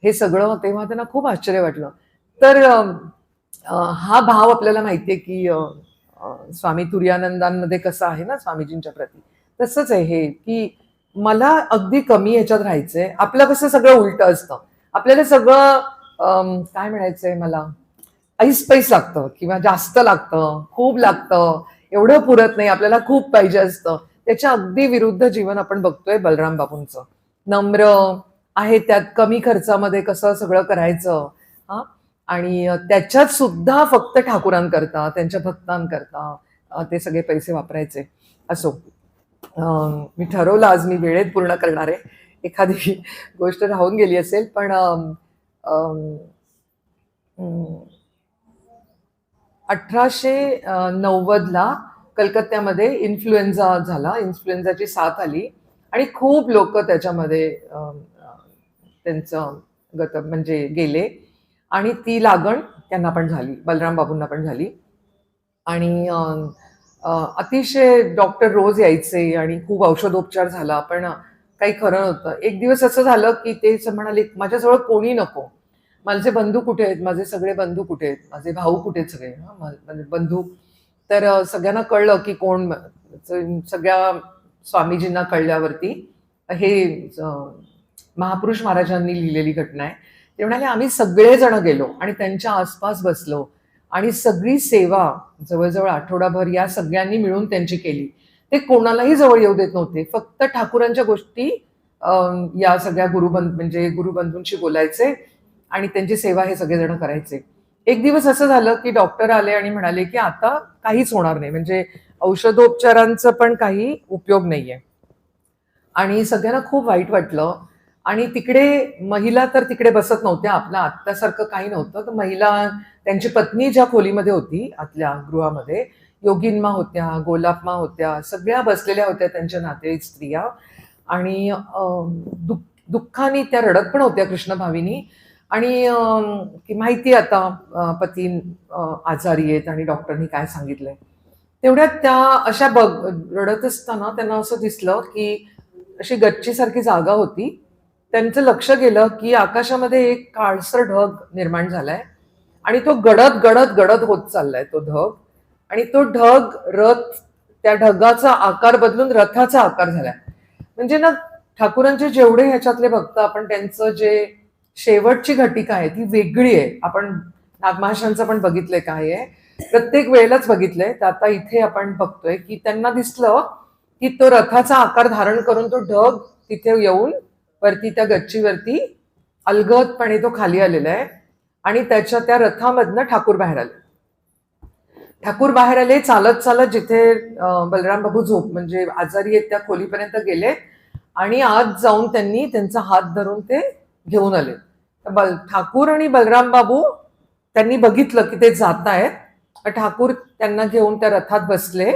हे सगळं, तेव्हा त्यांना खूप आश्चर्य वाटलं. तर हा भाव आपल्याला माहितीये की स्वामी तुर्यानंदांमध्ये कसं आहे ना स्वामीजींच्या प्रती, तसंच आहे हे की मला अगदी कमी ह्याच्यात राहायचंय. आपलं कसं सगळं उलट असतं, आपल्याला सगळं काय म्हणायचंय मला, ऐस पैस लागतं किंवा जास्त लागतं, खूप लागतं, एवढं पुरत नाही, आपल्याला खूप पाहिजे असतं. त्याच्या अगदी विरुद्ध जीवन आपण बघतोय बलराम बाबूंचं. नम्र आहे, त्यात कमी खर्चामध्ये कसं सगळं करायचं, आणि त्याच्यात सुद्धा फक्त ठाकूरांकरता, त्यांच्या भक्तांकरता ते सगळे पैसे वापरायचे. असो, मी ठरवलं आज मी वेळेत पूर्ण करणार आहे. एखादी गोष्ट राहून गेली असेल, पण 1890ला कलकत्त्यामध्ये इन्फ्लुएन्झा झाला, इन्फ्लुएन्झाची साथ आली आणि खूप लोक त्याच्यामध्ये त्यांचं म्हणजे गेले, आणि ती लागण त्यांना पण झाली, बलराम बाबूंना पण झाली. आणि अतिशय डॉक्टर रोज यायचे आणि खूप औषधोपचार झाला, पण काही खरं नव्हतं. एक दिवस असं झालं की ते म्हणाले, माझ्याजवळ कोणी नको, माझे बंधू कुठे आहेत, माझे सगळे बंधू कुठे आहेत, माझे भाऊ कुठे आहेत, सगळे म्हणजे बंधू. तर सगळ्यांना कळलं की कोण, सगळ्या स्वामीजींना कळल्यावरती, हे महापुरुष महाराजांनी लिहिलेली घटना आहे. ते म्हणाले आम्ही सगळेजण गेलो आणि त्यांच्या आसपास बसलो आणि सगळी सेवा जवळजवळ आठवडाभर या सगळ्यांनी मिळून त्यांची केली. ते कोणालाही जवळ येऊ देत नव्हते, फक्त ठाकूरांच्या गोष्टी या सगळ्या गुरुबंधूंशी बोलायचे आणि त्यांची सेवा हे सगळेजण करायचे. एक दिवस असं झालं की डॉक्टर आले आणि म्हणाले की आता काहीच होणार नाही, म्हणजे औषधोपचारांचं पण काही उपयोग नाहीये. आणि सगळ्यांना खूप वाईट वाटलं. आणि तिकडे महिला तर तिकडे बसत नव्हत्या, आपल्या आत्यासारखं काही नव्हतं. तर महिला, त्यांची पत्नी ज्या खोलीमध्ये होती आतल्या गृहामध्ये, योगिन्मा होत्या, गोलापमा होत्या, सगळ्या बसलेल्या होत्या, त्यांच्या नातेवाईक स्त्रिया. आणि दुःखाने त्या रडत पण होत्या कृष्णभावीनी. आणि की माहिती आता पती आजारी आहेत आणि डॉक्टरनी काय सांगितलंय. तेवढ्यात त्या अशा रडत असताना त्यांना असं दिसलं की अशी गच्चीसारखी जागा होती. त्यांचं लक्ष गेलं की आकाशामध्ये एक काळसर ढग निर्माण झालाय आणि तो गडद गडद गडद होत चाललाय तो ढग. आणि तो ढग त्या ढगाचा आकार बदलून रथाचा आकार झालाय. म्हणजे ना, ठाकूरांचे जेवढे ह्याच्यातले भक्त, आपण त्यांचं जे शेवटची घटिका आहे ती वेगळी आहे. आपण नागमहाशांचं पण बघितलंय काय आहे, प्रत्येक वेळेलाच बघितलंय. तर आता इथे आपण बघतोय की त्यांना दिसलं की तो रथाचा आकार धारण करून तो ढग तिथे येऊन वरती त्या गच्चीवरती अलगदपणे तो खाली आलेला आहे. आणि त्या रथामधनं ठाकूर बाहेर आले. ठाकूर बाहेर आले चालत चालत, जिथे बलराम बाबू म्हणजे आजारी आहेत त्या खोलीपर्यंत गेले आणि आत जाऊन त्यांनी त्यांचा हात धरून ते घेऊन आले. ठाकूर आणि बलराम बाबू त्यांनी बघितलं की ते जात आहेत. ठाकूर त्यांना घेऊन त्या रथात बसले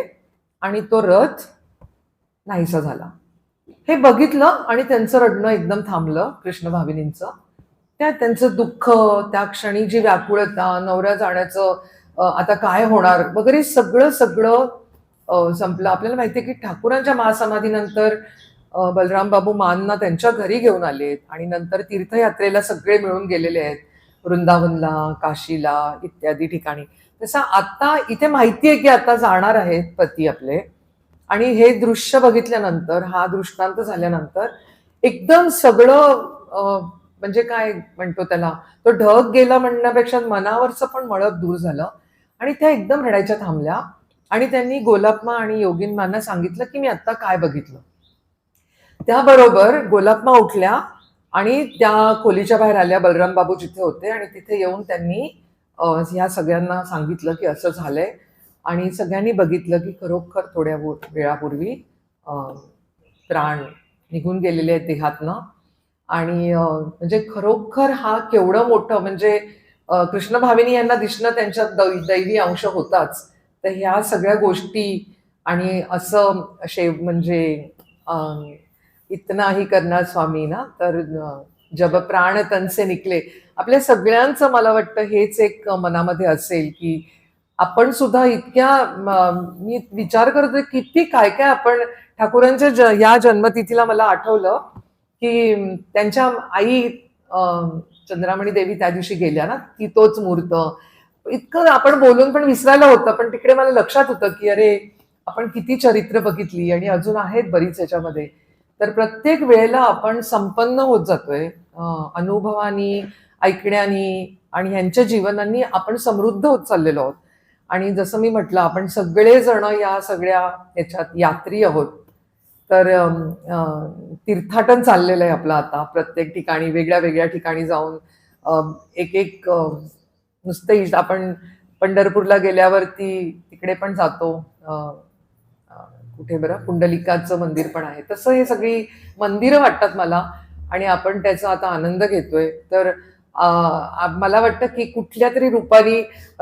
आणि तो रथ नाहीसा झाला. हे बघितलं आणि त्यांचं रडणं एकदम थांबलं कृष्ण भाविनींचं. त्यांचं दुःख, त्या क्षणी जी व्याकुळता, नवऱ्या जाण्याचं आता काय होणार वगैरे सगळं सगळं संपलं. आपल्याला माहितीये की ठाकूरांच्या महासमाधीनंतर बलराम बाबू मानना त्यांच्या घरी घेऊन आलेत आणि नंतर तीर्थयात्रेला सगळे मिळून गेलेले आहेत, वृंदावनला, काशीला इत्यादी ठिकाणी. तसं आता इथे माहितीये की आता जाणार आहेत पती आपले, आणि हे दृश्य बघितल्यानंतर, हा दृष्टांत झाल्यानंतर एकदम सगळं म्हणजे काय म्हणतो त्याला, तो ढग गेला म्हणण्यापेक्षा मनावरचं पण मळप दूर झालं आणि त्या एकदम रडायच्या थांबल्या. आणि त्यांनी गोलाप्मा आणि योगिनमांना सांगितलं की मी आता काय बघितलं. त्याबरोबर गोलाप्मा उठल्या आणि त्या खोलीच्या बाहेर आल्या, बलराम बाबू जिथे होते, आणि तिथे येऊन त्यांनी ह्या सगळ्यांना सांगितलं की असं झालंय. आणि सगळ्यांनी बघितलं की खरोखर थोड्या वेळापूर्वी प्राण निघून गेलेले आहेत देहातनं. आणि म्हणजे खरोखर हा केवढं मोठं, म्हणजे कृष्ण भाविनी यांना दिसणं त्यांच्यात दैवी अंश होताच. तर ह्या सगळ्या गोष्टी आणि असं म्हणजे इतना ही करणार स्वामी ना, तर जब प्राण तनसे निकले, आपल्या सगळ्यांचं मला वाटतं हेच एक मनामध्ये असेल की आपण सुद्धा इतक्या मी विचार करते किती काय काय आपण ठाकूरांच्या या जन्मतिथीला मला आठवलं की त्यांच्या आई चंद्रामणी देवी त्या दिवशी गेल्या ना, ती तोच मुहूर्त इतकं आपण बोलून पण विसरायला होतं, पण तिकडे मला लक्षात होतं की अरे आपण किती चरित्र बघितली आणि अजून आहेत बरीच याच्यामध्ये. तर प्रत्येक वेळेला आपण संपन्न होत जातोय अनुभवानी, ऐकण्यानी आणि ह्यांच्या जीवनांनी आपण समृद्ध होत चाललेलो आहोत. आणि जसं मी म्हटलं, आपण सगळेजण या सगळ्या याच्यात यात्री आहोत. तर तीर्थाटन चाललेलं आहे आपलं आता, प्रत्येक ठिकाणी वेगळ्या वेगळ्या ठिकाणी जाऊन एक एक नुसते आपण पंढरपूरला गेल्यावरती तिकडे पण जातो, कुठे बरं पुंडलिकाचं मंदिर पण आहे, तसं हे सगळी मंदिरं वाटतात मला आणि आपण त्याचा आता आनंद घेतोय. तर मला वाटतं की कुठल्या तरी रूपाने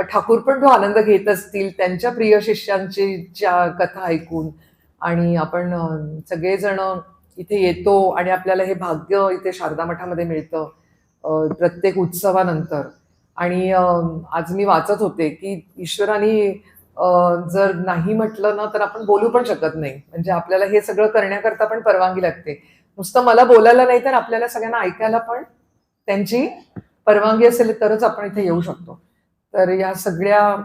ठाकूर पण तो आनंद घेत असतील त्यांच्या प्रिय शिष्यांची कथा ऐकून. आणि आपण सगळेजण इथे येतो आणि आपल्याला हे भाग्य इथे शारदा मठामध्ये मिळतं प्रत्येक उत्सवानंतर. आणि आज मी वाचत होते की ईश्वराने जर नाही म्हटलं ना तर आपण बोलू पण शकत नाही. म्हणजे आपल्याला हे सगळं करण्याकरता पण परवानगी लागते. नुसतं मला बोलायला नाही तर आपल्याला सगळ्यांना ऐकायला पण त्यांची परवानगी असेल तरच आपण इथे येऊ शकतो. तर या सगळ्या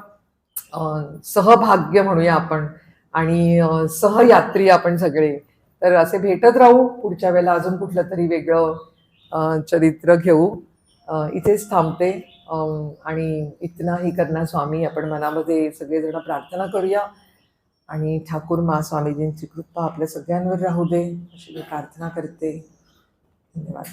सहभाग्य म्हणूया आपण आणि सहयात्री आपण सगळे. तर असे भेटत राहू पुढच्या वेळेला, अजून कुठलं तरी वेगळं चरित्र घेऊ. इथेच थांबते आणि इतना ही करणार स्वामी आपण मनामध्ये सगळेजण प्रार्थना करूया आणि ठाकूर मा स्वामीजींची कृपा आपल्या सगळ्यांवर राहू दे अशी मी प्रार्थना करते. धन्यवाद.